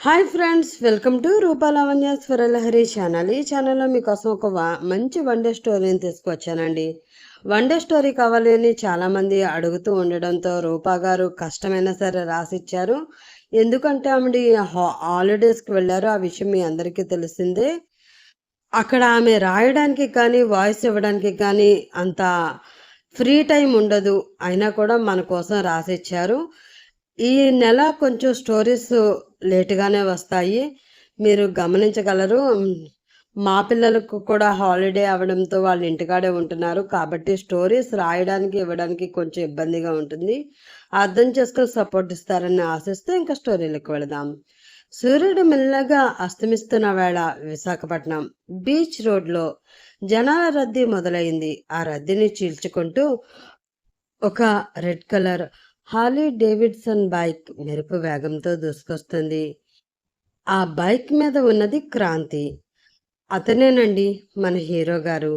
Hi friends, welcome to Rupalavanya Swaralahari channel. ఈ ఛానల్లో మీకోసం ఒక మంచి వన్ డే స్టోరీని తీసుకొచ్చానండి. వన్ డే స్టోరీ కావాలి అని చాలామంది అడుగుతూ ఉండడంతో రూపా గారు కష్టమైనా సరే రాసిచ్చారు. ఎందుకంటే ఆమె హాలిడేస్కి వెళ్ళారు, ఆ విషయం మీ అందరికీ తెలిసిందే. అక్కడ ఆమె రాయడానికి కానీ వాయిస్ ఇవ్వడానికి కానీ అంత ఫ్రీ టైం ఉండదు. అయినా కూడా మన కోసం రాసిచ్చారు. ఈ నెల కొంచెం స్టోరీస్ లేటుగానే వస్తాయి, మీరు గమనించగలరు. మా పిల్లలకు కూడా హాలిడే అవడంతో వాళ్ళు ఇంటికాడే ఉంటున్నారు, కాబట్టి స్టోరీస్ రాయడానికి ఇవ్వడానికి కొంచెం ఇబ్బందిగా ఉంటుంది. అర్థం చేసుకొని సపోర్ట్ ఇస్తారని ఆశిస్తూ ఇంకా స్టోరీలకు వెళదాం. సూర్యుడు మెల్లగా అస్తమిస్తున్న వేళ విశాఖపట్నం బీచ్ రోడ్లో జనాల రద్దీ మొదలైంది. ఆ రద్దీని చీల్చుకుంటూ ఒక red colour Harley Davidson bike మెరుపు వేగంతో దూసుకొస్తుంది. ఆ బైక్ మీద ఉన్నది క్రాంతి. అతనేనండి మన హీరో గారు.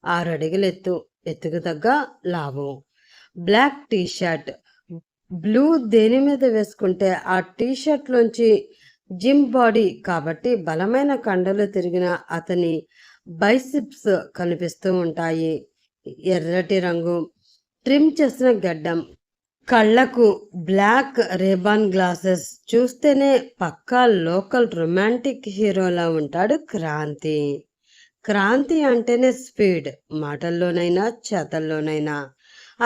6 అడుగులు ఎత్తుకు తగ్గ లావు, బ్లాక్ టీషర్ట్, బ్లూ దేని మీద వేసుకుంటే ఆ టీషర్ట్ లోంచి జిమ్ బాడీ కాబట్టి బలమైన కండలు తిరిగిన అతని బైసిప్స్ కనిపిస్తూ ఉంటాయి. ఎర్రటి రంగు ట్రిమ్ చేసిన గడ్డం, కళ్ళకు బ్లాక్ రేబాన్ గ్లాసెస్, చూస్తేనే పక్కా లోకల్ రొమాంటిక్ హీరోలా ఉంటాడు క్రాంతి. క్రాంతి అంటేనే స్పీడ్, మాటల్లోనైనా చేతల్లోనైనా.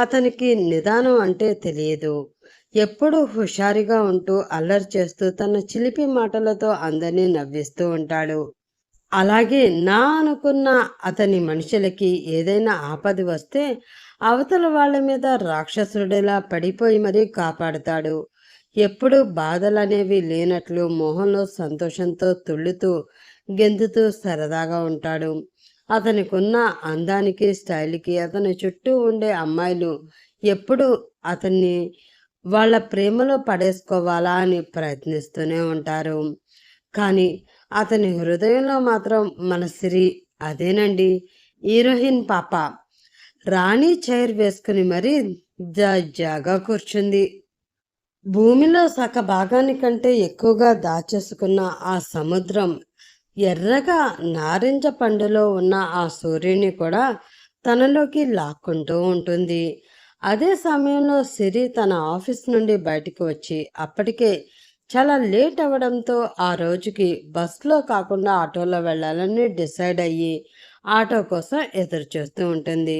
అతనికి నిదానం అంటే తెలియదు. ఎప్పుడూ హుషారుగా ఉంటూ అల్లరి చేస్తూ తన చిలిపి మాటలతో అందరినీ నవ్విస్తూ ఉంటాడు. అలాగే నా అనుకున్న అతని మనుషులకి ఏదైనా ఆపద వస్తే అవతల వాళ్ళ మీద రాక్షసుడిలా పడిపోయి మరీ కాపాడుతాడు. ఎప్పుడూ బాధలనేవి లేనట్లు మొహంలో సంతోషంతో తుళ్ళుతూ గెంతుతూ సరదాగా ఉంటాడు. అతనికున్న అందానికి స్టైల్కి అతని చుట్టూ ఉండే అమ్మాయిలు ఎప్పుడూ అతన్ని వాళ్ళ ప్రేమలో పడేసుకోవాలా అని ప్రయత్నిస్తూనే ఉంటారు. కానీ అతని హృదయంలో మాత్రం మన సిరి, అదేనండి హీరోయిన్ పాప, రాణి చైర్ వేసుకుని మరీ జాగా కూర్చుంది. భూమిలో సగ భాగానికంటే ఎక్కువగా దాచేసుకున్న ఆ సముద్రం ఎర్రగా నారింజ పండులో ఉన్న ఆ సూర్యుని కూడా తనలోకి లాక్కుంటూ ఉంటుంది. అదే సమయంలో సిరి తన ఆఫీస్ నుండి బయటికి వచ్చి అప్పటికే చాలా లేట్ అవ్వడంతో ఆ రోజుకి బస్లో కాకుండా ఆటోలో వెళ్ళాలని డిసైడ్ అయ్యి ఆటో కోసం ఎదురు చూస్తూ ఉంటుంది.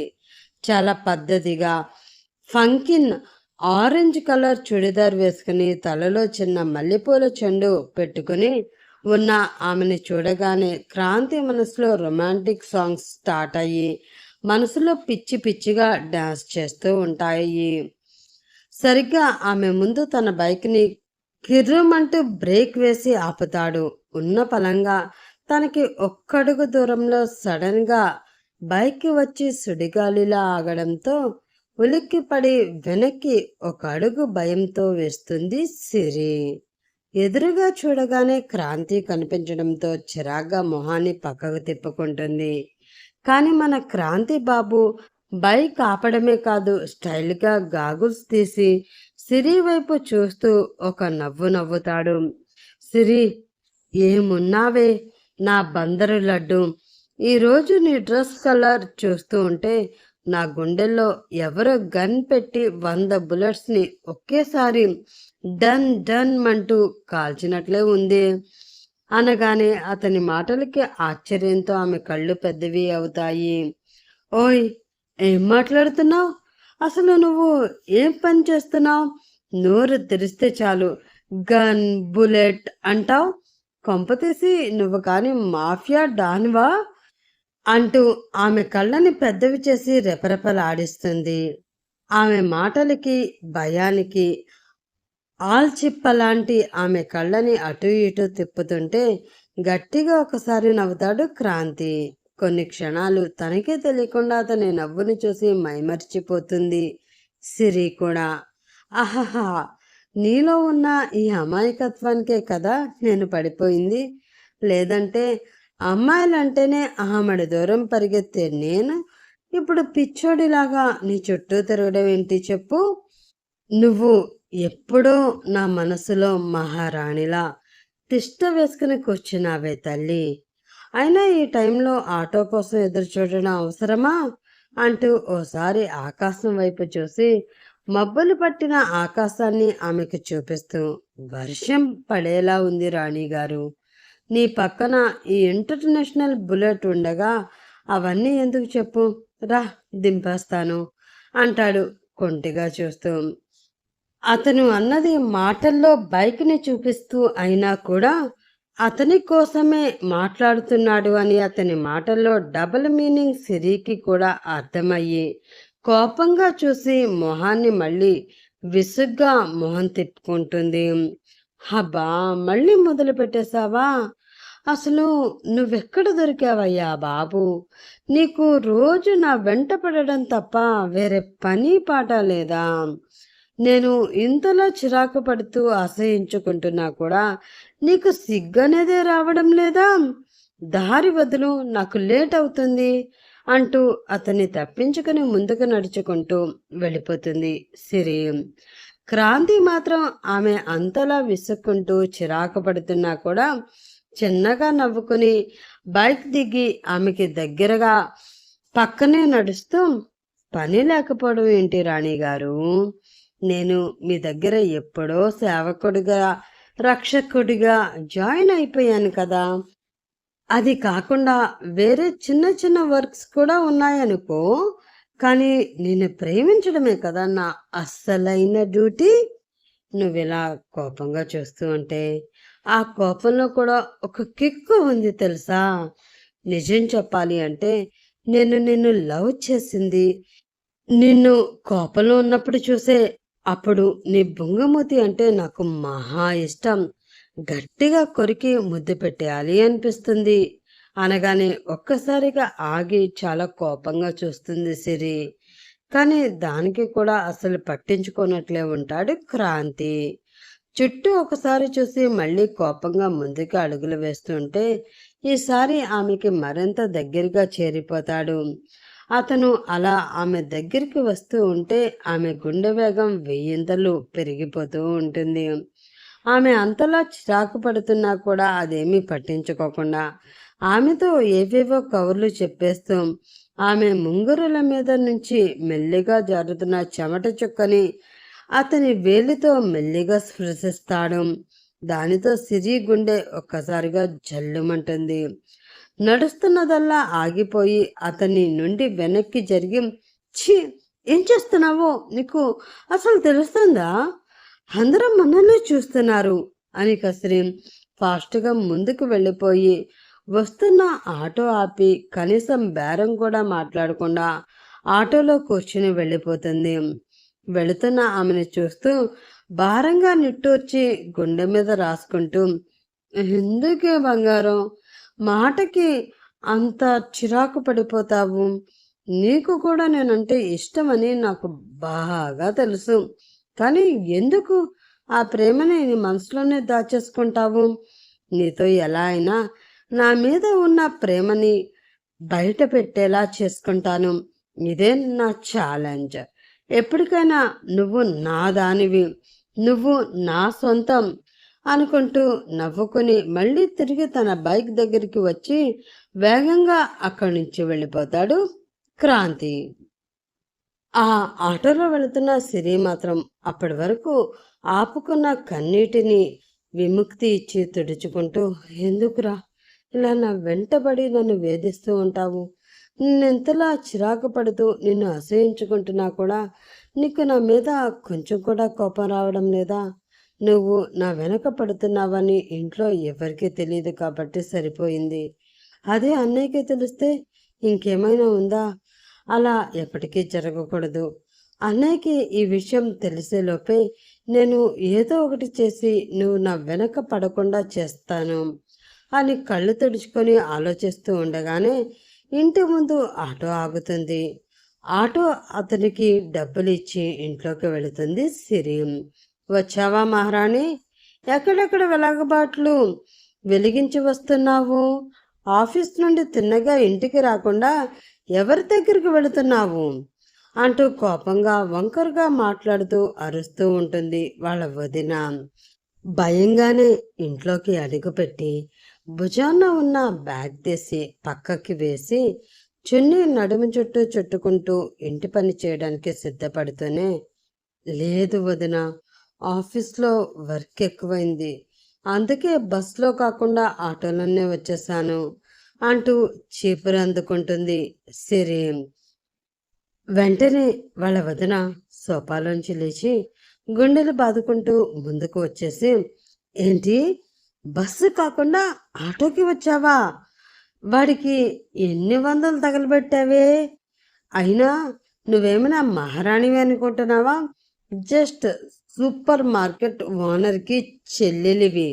చాలా పద్ధతిగా ఫంకిన్ ఆరెంజ్ కలర్ చుడిదార్ వేసుకుని తలలో చిన్న మల్లెపూల చెండు పెట్టుకుని ఉన్న ఆమెను చూడగానే క్రాంతి మనసులో రొమాంటిక్ సాంగ్స్ స్టార్ట్ అయ్యి మనసులో పిచ్చి పిచ్చిగా డాన్స్ చేస్తూ ఉంటాయి. సరిగ్గా ఆమె ముందు తన బైక్ని కిర్రుమంటూ బ్రేక్ వేసి ఆపుతాడు. ఉన్న పలంగా తనకి ఒక్కడుగు దూరంలో సడన్గా బైక్ వచ్చి సుడిగాలిలా ఆగడంతో ఉలిక్కిపడి వెనక్కి ఒక అడుగు భయంతో వేస్తుంది సిరి. ఎదురుగా చూడగానే క్రాంతి కనిపించడంతో చిరాగ్గా మొహాన్ని పక్కకు తిప్పుకుంటుంది. కానీ మన క్రాంతి బాబు బైక్ ఆపడమే కాదు, స్టైల్గా గాగుల్స్ తీసి సిరి వైపు చూస్తూ ఒక నవ్వు నవ్వుతాడు. సిరి, ఏమున్నావే నా బందరు లడ్డు, ఈరోజు నీ డ్రెస్ కలర్ చూస్తూ ఉంటే నా గుండెల్లో ఎవరో గన్ పెట్టి 100 బుల్లెట్స్ని ఒకేసారి డన్ డన్ అంటూ కాల్చినట్లే ఉంది అనగానే అతని మాటలకి ఆశ్చర్యంతో ఆమె కళ్ళు పెద్దవి అవుతాయి. ఓయ్, ఏం మాట్లాడుతున్నావు? అసలు నువ్వు ఏం పని చేస్తున్నావు? నోరు తెరిస్తే చాలు గన్ బుల్లెట్ అంటావు. కొంపతీసి నువ్వు కానీ మాఫియా డాన్వా అంటూ ఆమె కళ్ళని పెద్దవి చేసి రెపరెపలాడిస్తుంది. ఆమె మాటలకి భయానికి ఆల్చిప్పలాంటి ఆమె కళ్ళని అటు ఇటు తిప్పుతుంటే గట్టిగా ఒకసారి నవ్వుతాడు క్రాంతి. కొన్ని క్షణాలు తనకే తెలియకుండా అతని నవ్వుని చూసి మైమర్చిపోతుంది సిరి కూడా. ఆహాహా, నీలో ఉన్న ఈ అమాయకత్వానికే కదా నేను పడిపోయింది. లేదంటే అమ్మాయిలంటేనే ఆమెడు దూరం పరిగెత్తే నేను ఇప్పుడు పిచ్చోడిలాగా నీ చుట్టూ తిరగడం ఏంటి చెప్పు? నువ్వు ఎప్పుడూ నా మనసులో మహారాణిలా, తిష్ట వేసుకుని కూర్చున్నావే తల్లి. అయినా ఈ టైంలో ఆటో కోసం ఎదురు చూడడం అవసరమా అంటూ ఓసారి ఆకాశం వైపు చూసి మబ్బులు పట్టిన ఆకాశాన్ని ఆమెకు చూపిస్తూ, వర్షం పడేలా ఉంది రాణిగారు. నీ పక్కన ఈ ఇంటర్నేషనల్ బుల్లెట్ ఉండగా అవన్నీ ఎందుకు చెప్పు, రా దింపేస్తాను అంటాడు కొంటిగా చూస్తూ. అతను అన్నది మాటల్లో బైక్ని చూపిస్తూ అయినా కూడా అతని కోసమే మాట్లాడుతున్నాడు అని అతని మాటల్లో డబుల్ మీనింగ్ సిరికి కూడా అర్థమయ్యి కోపంగా చూసి మొహాన్ని మళ్ళీ విసుగ్గా మొహం తిప్పుకుంటుంది. హబ్బా, మళ్ళీ మొదలు పెట్టేశావా? అసలు నువ్వెక్కడ దొరికావయ్యా బాబు? నీకు రోజు నా వెంట పడడం తప్ప వేరే పని పాట లేదా? నేను ఇంతలా చిరాకు పడుతూ అసహించుకుంటున్నా కూడా నీకు సిగ్గనేదే రావడం లేదా? దారి వదులు, నాకు లేట్ అవుతుంది అంటూ అతన్ని తప్పించుకుని ముందుకు నడుచుకుంటూ వెళ్ళిపోతుంది సిరి. క్రాంతి మాత్రం ఆమె అంతలా విసుక్కుంటూ చిరాకు పడుతున్నా కూడా చిన్నగా నవ్వుకుని బైక్ దిగి ఆమెకి దగ్గరగా పక్కనే నడుస్తూ, పని లేకపోవడం ఏంటి రాణిగారు? నేను మీ దగ్గర ఎప్పుడో సేవకుడిగా రక్షకుడిగా జాయిన్ అయిపోయాను కదా. అది కాకుండా వేరే చిన్న చిన్న వర్క్స్ కూడా ఉన్నాయనుకో. కానీ నిన్ను ప్రేమించడమే కదా నా అస్సలైన డ్యూటీ. నువ్విలా కోపంగా చూస్తూ ఉంటే ఆ కోపంలో కూడా ఒక కిక్కు ఉంది తెలుసా. నిజం చెప్పాలి అంటే నేను నిన్ను లవ్ చేసింది నిన్ను కోపంలో ఉన్నప్పుడు చూసే. అప్పుడు నీ బుంగమూతి అంటే నాకు మహా ఇష్టం. గట్టిగా కొరికి ముద్దు పెట్టేయాలి అనిపిస్తుంది అనగానే ఒక్కసారిగా ఆగి చాలా కోపంగా చూస్తుంది సిరి. కానీ దానికి కూడా అసలు పట్టించుకోనట్లే ఉంటాడు క్రాంతి. చుట్టూ ఒకసారి చూసి మళ్ళీ కోపంగా ముందుకు అడుగులు వేస్తుంటే ఈసారి ఆమెకి మరింత దగ్గరగా చేరిపోతాడు. అతను అలా ఆమె దగ్గరికి వస్తూ ఉంటే ఆమె గుండె వేగం వెయ్యింతలు పెరిగిపోతూ ఉంటుంది. ఆమె అంతలా చిరాకు పడుతున్నా కూడా అదేమీ పట్టించుకోకుండా ఆమెతో ఏవేవో కబుర్లు చెప్పేస్తూ ఆమె ముంగురుల మీద నుంచి మెల్లిగా జారుతున్న చెమట చుక్కని అతని వేలితో మెల్లిగా స్పృశిస్తాడు. దానితో సిరి గుండె ఒక్కసారిగా జల్లుమంటుంది. నడుస్తున్నదల్లా ఆగిపోయి అతని నుండి వెనక్కి జరిగి, ఛీ, ఏం చేస్తున్నావో నీకు అసలు తెలుస్తుందా? అందరం మనల్ని చూస్తున్నారు అని కసిరి ఫాస్ట్గా ముందుకు వెళ్ళిపోయి వస్తున్న ఆటో ఆపి కనీసం బేరం కూడా మాట్లాడకుండా ఆటోలో కూర్చుని వెళ్ళిపోతుంది. వెళుతున్న ఆమెను చూస్తూ భారంగా నిట్టూర్చి గుండె మీద రాసుకుంటూ, ఎందుకే బంగారం మాటకి అంత చిరాకు పడిపోతావు? నీకు కూడా నేనంటే ఇష్టమని నాకు బాగా తెలుసు. కానీ ఎందుకు ఆ ప్రేమని నీ మనసులోనే దాచేసుకుంటావు? నీతో ఎలా అయినా నా మీద ఉన్న ప్రేమని బయట పెట్టేలా చేసుకుంటాను. ఇదే నా ఛాలెంజ్. ఎప్పటికైనా నువ్వు నా దానివి, నువ్వు నా సొంతం అనుకుంటూ నవ్వుకుని మళ్ళీ తిరిగి తన బైక్ దగ్గరికి వచ్చి వేగంగా అక్కడి నుంచి వెళ్ళిపోతాడు క్రాంతి. ఆ ఆటోలో వెళుతున్న సిరి మాత్రం అప్పటి వరకు ఆపుకున్న కన్నీటిని విముక్తి ఇచ్చి తుడుచుకుంటూ, ఎందుకురా ఇలా నా వెంటబడి నన్ను వేధిస్తూ ఉంటావు? నిన్నెంతలా చిరాకు పడుతూ నిన్ను అసహించుకుంటున్నా కూడా నీకు నా మీద కొంచెం కూడా కోపం రావడం లేదా? నువ్వు నా వెనక పడుతున్నావని ఇంట్లో ఎవరికీ తెలియదు కాబట్టి సరిపోయింది. అదే అన్నయ్యకి తెలిస్తే ఇంకేమైనా ఉందా? అలా ఎప్పటికీ జరగకూడదు. అన్నయ్యకి ఈ విషయం తెలిసేలోపే నేను ఏదో ఒకటి చేసి నువ్వు నా వెనక పడకుండా చేస్తాను అని కళ్ళు తుడుచుకొని ఆలోచిస్తూ ఉండగానే ఇంటి ముందు ఆటో ఆగుతుంది. ఆటో అతనికి డబ్బులు ఇచ్చి ఇంట్లోకి వెళుతుంది సిరి. వచ్చావా మహారాణి? ఎక్కడెక్కడ వెలగబాట్లు వెలిగించి వస్తున్నావు? ఆఫీస్ నుండి తిన్నగా ఇంటికి రాకుండా ఎవరి దగ్గరికి వెళుతున్నావు అంటూ కోపంగా వంకరగా మాట్లాడుతూ అరుస్తూ ఉంటుంది వాళ్ళ వదిన. భయంగానే ఇంట్లోకి అడుగుపెట్టి భుజాన ఉన్న బ్యాగ్ తీసి పక్కకి వేసి చున్నీ నడుము చుట్టూ చుట్టుకుంటూ ఇంటి పని చేయడానికి సిద్ధపడుతూనే, లేదు వదిన, ఆఫీస్లో వర్క్ ఎక్కువైంది, అందుకే బస్లో కాకుండా ఆటోలోనే వచ్చేసాను అంటూ చీపురు అందుకుంటుంది సిరి. వెంటనే వాళ్ళ వదిన సోఫాలోంచి లేచి గుండెలు బాదుకుంటూ ముందుకు వచ్చేసి, ఏంటి, బస్సు కాకుండా ఆటోకి వచ్చావా? వాడికి ఎన్ని వందలు తగలబెట్టావే? అయినా నువ్వేమైనా మహారాణివి అనుకుంటున్నావా? జస్ట్ సూపర్ మార్కెట్ ఓనర్కి చెల్లెలివి.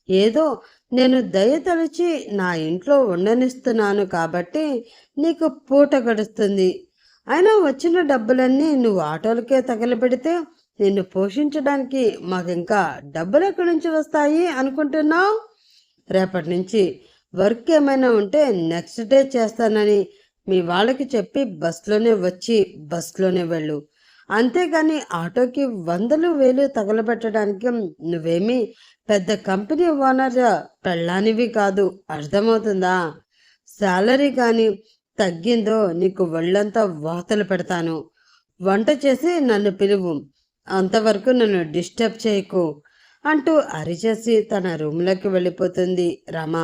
ఏదో నేను దయ తలచి నా ఇంట్లో ఉండనిస్తున్నాను కాబట్టి నీకు పూట గడుస్తుంది. అయినా వచ్చిన డబ్బులన్నీ నువ్వు ఆటోలకే తగలబెడితే నిన్ను పోషించడానికి మాకింకా డబ్బులు ఎక్కడి నుంచి వస్తాయి అనుకుంటున్నావు? రేపటి నుంచి వర్క్ ఏమైనా ఉంటే నెక్స్ట్ డే చేస్తానని మీ వాళ్ళకి చెప్పి బస్లోనే వచ్చి బస్లోనే వెళ్ళు. అంతేగాని ఆటోకి వందలు వేలు తగలబెట్టడానికి నువ్వేమీ పెద్ద కంపెనీ ఓనర్ పెళ్ళానివి కాదు, అర్థమవుతుందా? శాలరీ కానీ తగ్గిందో నీకు ఒళ్ళంతా వాతలు పెడతాను. వంట చేసి నన్ను పిలువు, అంతవరకు నన్ను డిస్టర్బ్ చేయకు అంటూ అరిచేసి తన రూమ్లోకి వెళ్ళిపోతుంది రమ,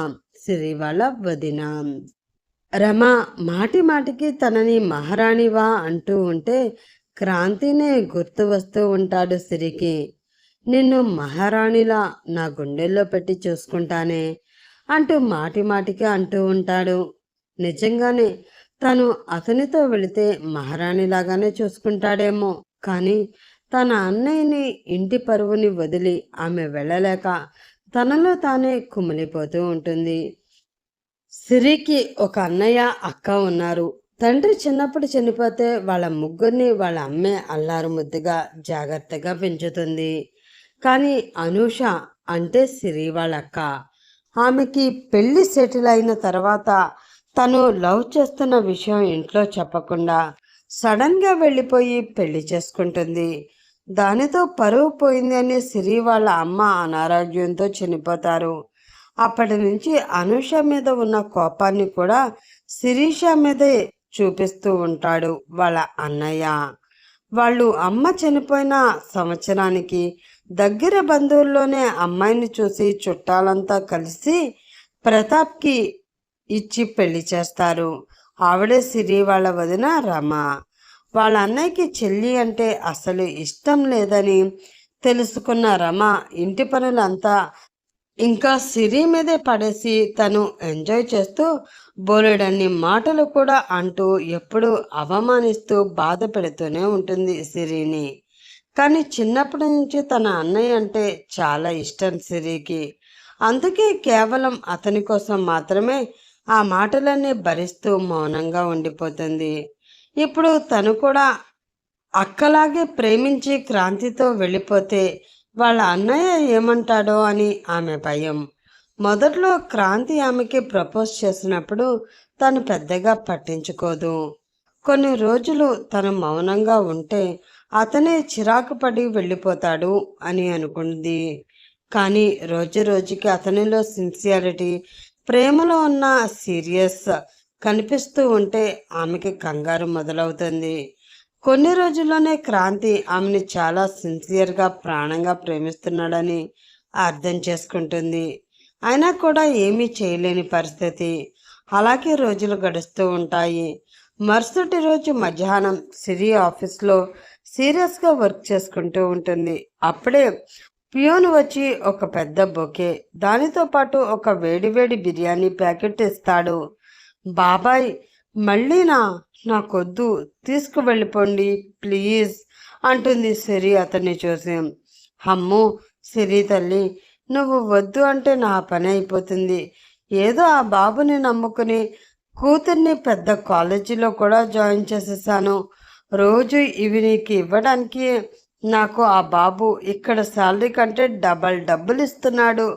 సిరి వాళ్ళ వదిన. రమ మాటి మాటికి తనని మహారాణివా అంటూ ఉంటే క్రాంతినే గుర్తు వస్తూ ఉంటాడు సిరికి. నిన్ను మహారాణిలా నా గుండెల్లో పెట్టి చూసుకుంటానే అంటూ మాటి మాటికి అంటూ ఉంటాడు. నిజంగానే తను అతనితో వెళితే మహారాణిలాగానే చూసుకుంటాడేమో, కానీ తన అన్నయ్యని, ఇంటి పరువుని వదిలి ఆమె వెళ్ళలేక తనలో తానే కుమిలిపోతూ ఉంటుంది. సిరికి ఒక అన్నయ్య, అక్క ఉన్నారు. తండ్రి చిన్నప్పుడు చనిపోతే వాళ్ళ ముగ్గురిని వాళ్ళ అమ్మే అల్లారు ముద్దుగా జాగ్రత్తగా పెంచుతుంది. కానీ అనూష అంటే సిరి వాళ్ళ అక్క. ఆమెకి పెళ్లి సెటిల్ అయిన తర్వాత తను లవ్ చేస్తున్న విషయం ఇంట్లో చెప్పకుండా సడన్గా వెళ్ళిపోయి పెళ్లి చేసుకుంటుంది. దానితో పరువు పోయింది అని సిరి వాళ్ళ అమ్మ అనారోగ్యంతో చనిపోతారు. అప్పటి నుంచి అనూష మీద ఉన్న కోపాన్ని కూడా శిరీష మీదే చూపిస్తూ ఉంటాడు వాళ్ళ అన్నయ్య. వాళ్ళు అమ్మ చనిపోయిన సంవత్సరానికి దగ్గర బంధువుల్లోనే అమ్మాయిని చూసి చుట్టాలంతా కలిసి ప్రతాప్కి ఇచ్చి పెళ్లి చేస్తారు. ఆవిడే సిరి వాళ్ళ వదిన రమ. వాళ్ళ అన్నయ్యకి చెల్లి అంటే అసలు ఇష్టం లేదని తెలుసుకున్న రమ ఇంటి పనులంతా ఇంకా సిరి మీదే పడేసి తను ఎంజాయ్ చేస్తూ బోలెడన్ని మాటలు కూడా అంటూ ఎప్పుడూ అవమానిస్తూ బాధ పెడుతూనే ఉంటుంది సిరిని. కానీ చిన్నప్పటి నుంచి తన అన్నయ్య అంటే చాలా ఇష్టం సిరికి. అందుకే కేవలం అతని కోసం మాత్రమే ఆ మాటలన్నీ భరిస్తూ మౌనంగా ఉండిపోతుంది. ఇప్పుడు తను కూడా అక్కలాగే ప్రేమించి క్రాంతితో వెళ్ళిపోతే వాళ్ళ అన్నయ్య ఏమంటాడో అని ఆమె భయం. మొదట్లో క్రాంతి ఆమెకి ప్రపోజ్ చేసినప్పుడు తను పెద్దగా పట్టించుకోదు. కొన్ని రోజులు తను మౌనంగా ఉంటే అతనే చిరాకు పడి వెళ్ళిపోతాడు అని అనుకుంది. కానీ రోజు రోజుకి అతనిలో సిన్సియారిటీ, ప్రేమలో ఉన్న సీరియస్ కనిపిస్తూ ఉంటే ఆమెకి కంగారు మొదలవుతుంది. కొన్ని రోజుల్లోనే క్రాంతి ఆమెని చాలా సిన్సియర్గా, ప్రాణంగా ప్రేమిస్తున్నాడని అర్థం చేసుకుంటుంది. అయినా కూడా ఏమీ చేయలేని పరిస్థితి. అలాగే రోజులు గడుస్తూ ఉంటాయి. మరుసటి రోజు మధ్యాహ్నం సిరి ఆఫీస్లో సీరియస్గా వర్క్ చేసుకుంటూ ఉంటుంది. అప్పుడే పియోన్ వచ్చి ఒక పెద్ద బొకే, దానితో పాటు ఒక వేడివేడి బిర్యానీ ప్యాకెట్ ఇస్తాడు. బాబాయ్, మళ్ళీనా? నాకొద్దు, తీసుకువెళ్ళిపోండి ప్లీజ్ అంటుంది సిరి అతన్ని చూసి. అమ్మో సిరి తల్లి, నువ్వు వద్దు అంటే నా పని అయిపోతుంది. ఏదో ఆ బాబుని నమ్ముకుని కూతుర్ని పెద్ద కాలేజీలో కూడా జాయిన్ చేసేసాను. రోజు ఇవి నీకు ఇవ్వడానికి నాకు ఆ బాబు ఇక్కడ శాలరీ కంటే డబ్బులు ఇస్తున్నాడు.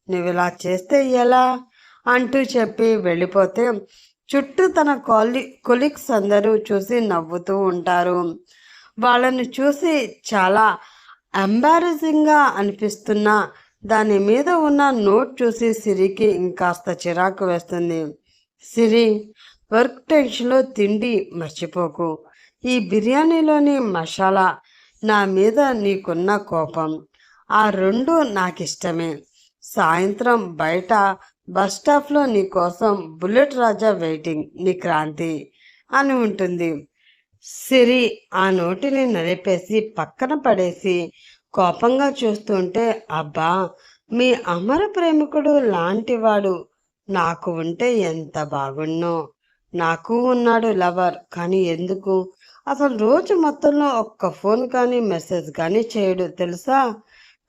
నువ్వు ఇలా చేస్తే ఎలా అంటూ చెప్పి వెళ్ళిపోతే చుట్టూ తన కొలీగ్స్ అందరూ చూసి నవ్వుతూ ఉంటారు. వాళ్ళని చూసి చాలా ఎంబారసింగ్గా అనిపిస్తున్న దాని మీద ఉన్న నోట్ చూసి సిరికి ఇంకాస్త చిరాకు వేస్తుంది. సిరి, వర్క్ టెన్షన్లో తిండి మర్చిపోకు. ఈ బిర్యానీలోని మసాలా, నా మీద నీకున్న కోపం, ఆ రెండు నాకిష్టమే. సాయంత్రం బయట బస్ స్టాప్లో నీకోసం బుల్లెట్ రాజా వెయిటింగ్, నీ క్రాంతి అని ఉంటుంది. సిరి ఆ నోటిని నలిపేసి పక్కన పడేసి కోపంగా చూస్తుంటే, అబ్బా, మీ అమర ప్రేమికుడు లాంటివాడు నాకు ఉంటే ఎంత బాగున్నో. నాకు ఉన్నాడు లవర్, కానీ ఎందుకు అసలు రోజు మొత్తంలో ఒక్క ఫోన్ కానీ మెసేజ్ కానీ చేయడు తెలుసా.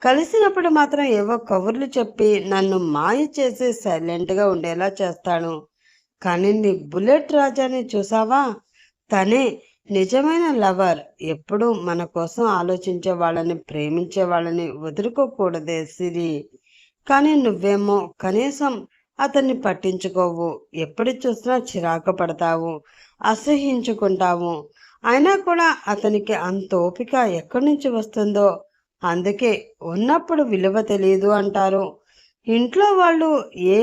కలిసినప్పుడు మాత్రం ఏవో కబుర్లు చెప్పి నన్ను మాయ చేసి సైలెంట్గా ఉండేలా చేస్తాను. కానీ నీ బుల్లెట్ రాజాని చూసావా, తనే నిజమైన లవర్. ఎప్పుడు మన కోసం ఆలోచించే వాళ్ళని, ప్రేమించే వాళ్ళని వదులుకోకూడదే సిరి. కానీ నువ్వేమో కనీసం అతన్ని పట్టించుకోవు. ఎప్పుడు చూసినా చిరాకు పడతావు, అసహించుకుంటావు. అయినా కూడా అతనికి అంత ఓపిక ఎక్కడి నుంచి వస్తుందో. అందుకే ఉన్నప్పుడు విలువ తెలియదు అంటారు. ఇంట్లో వాళ్ళు ఏ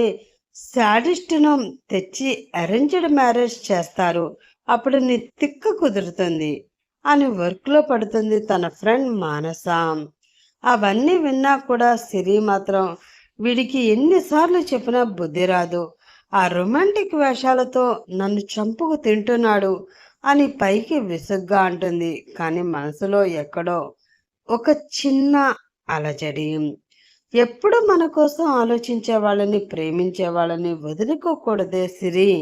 శాడిస్ట్ను తెచ్చి అరేంజ్డ్ మ్యారేజ్ చేస్తారు, అప్పుడు నీ తిక్క కుదురుతుంది అని వర్క్లో పడుతుంది తన ఫ్రెండ్ మానస. అవన్నీ విన్నా కూడా సిరి మాత్రం వీడికి ఎన్నిసార్లు చెప్పినా బుద్ధి రాదు. ఆ రొమాంటిక్ వేషాలతో నన్ను చంపుకు తింటున్నాడు అని పైకి విసుగ్గా అంటుంది. కానీ మనసులో ఎక్కడో ఒక చిన్న అలజడి. ఎప్పుడు మన కోసం ఆలోచించే వాళ్ళని, ప్రేమించే వాళ్ళని వదులుకోకూడదే సిరి.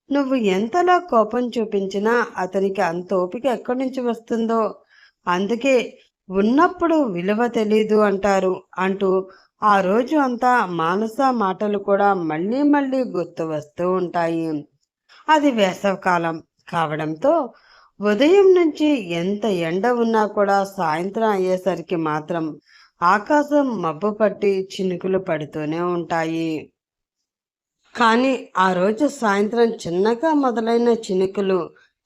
నువ్వు ఎంతలా కోపం చూపించినా అతనికి అంత ఓపిక ఎక్కడి నుంచి వస్తుందో. అందుకే ఉన్నప్పుడు విలువ తెలీదు అంటారు అంటూ ఆ రోజు అంతా మానస మాటలు కూడా మళ్ళీ మళ్ళీ గుర్తు వస్తూ ఉంటాయి. అది వేసవకాలం కావడంతో ఉదయం నుంచి ఎంత ఎండ ఉన్నా కూడా సాయంత్రం అయ్యేసరికి మాత్రం ఆకాశం మబ్బు పట్టి చినుకులు పడుతూనే ఉంటాయి. కానీ ఆ రోజు సాయంత్రం చిన్నగా మొదలైన చినుకులు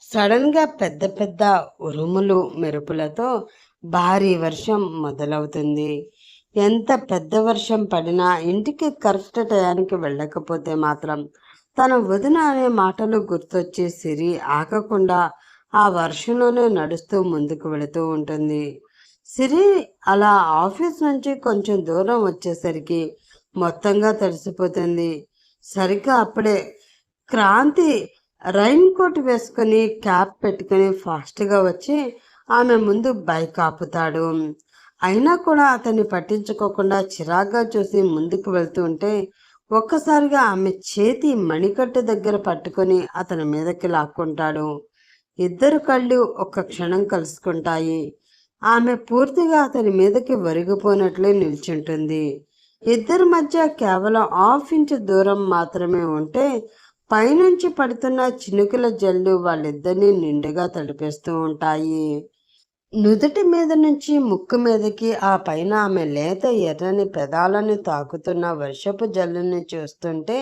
సడన్గా పెద్ద పెద్ద ఉరుములు, మెరుపులతో భారీ వర్షం మొదలవుతుంది. ఎంత పెద్ద వర్షం పడినా ఇంటికి కరెక్ట్ టయానికి వెళ్ళకపోతే మాత్రం తన వదిన అనే మాటలు గుర్తొచ్చి సిరి ఆగకుండా ఆ వర్షంలోనే నడుస్తూ ముందుకు వెళుతూ ఉంటుంది. సిరి అలా ఆఫీస్ నుంచి కొంచెం దూరం వచ్చేసరికి మొత్తంగా తడిసిపోతుంది. సరిగ్గా అప్పుడే క్రాంతి రైన్ కోట్ వేసుకుని క్యాప్ పెట్టుకుని ఫాస్ట్గా వచ్చి ఆమె ముందు బైక్ ఆపుతాడు. అయినా కూడా అతన్ని పట్టించుకోకుండా చిరాగ్గా చూసి ముందుకు వెళ్తూ ఉంటే ఒక్కసారిగా ఆమె చేతి మణికట్టు దగ్గర పట్టుకొని అతని మీదకి లాక్కుంటాడు. ఇద్దరు కళ్ళు ఒక్క క్షణం కలుసుకుంటాయి. ఆమె పూర్తిగా అతని మీదకి ఒరిగిపోయినట్లే నిల్చుంటుంది. ఇద్దరి మధ్య కేవలం 1/2 ఇంచు దూరం మాత్రమే ఉంటే పైనుంచి పడుతున్న చినుకుల జల్లు వాళ్ళిద్దరినీ నిండుగా తడిపేస్తూ ఉంటాయి. నుదుటి మీద నుంచి ముక్కు మీదకి, ఆ పైన ఆమె లేత ఎర్రని పెదాలని తాకుతున్న వర్షపు జల్లుని చూస్తుంటే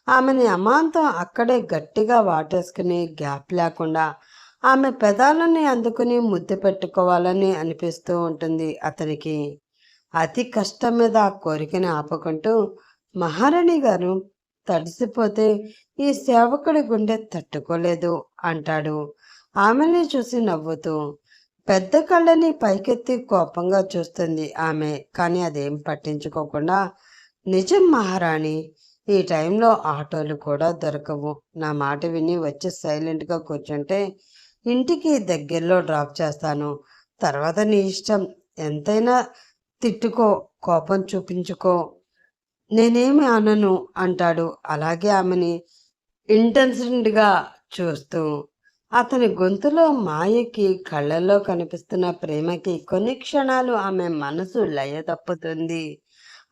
ఆమెని అమాంతం అక్కడే గట్టిగా వాటేసుకుని గ్యాప్ లేకుండా ఆమె పెదాలని అందుకుని ముద్దు పెట్టుకోవాలని అనిపిస్తూ ఉంటుంది అతనికి. అతి కష్టం మీద ఆ కోరికని ఆపుకుంటూ, మహారాణి గారు, తడిసిపోతే ఈ సేవకుడి గుండె తట్టుకోలేదు అంటాడు ఆమెని చూసి నవ్వుతూ. పెద్ద కళ్ళని పైకెత్తి కోపంగా చూస్తుంది ఆమె. కానీ అదేం పట్టించుకోకుండా, నిజం మహారాణి, ఈ టైంలో ఆటోలు కూడా దొరకవు. నా మాట విని వచ్చి సైలెంట్గా కూర్చుంటే ఇంటికి దగ్గరలో డ్రాప్ చేస్తాను. తర్వాత నీ ఇష్టం. ఎంతైనా తిట్టుకో, కోపం చూపించుకో, నేనేమి అనను అంటాడు. అలాగే ఆమెని ఇంటెన్స్డ్గా చూస్తూ. అతని గొంతులో మాయకి, కళ్ళల్లో కనిపిస్తున్న ప్రేమకి కొన్ని క్షణాలు ఆమె మనసు లయ తప్పుతుంది.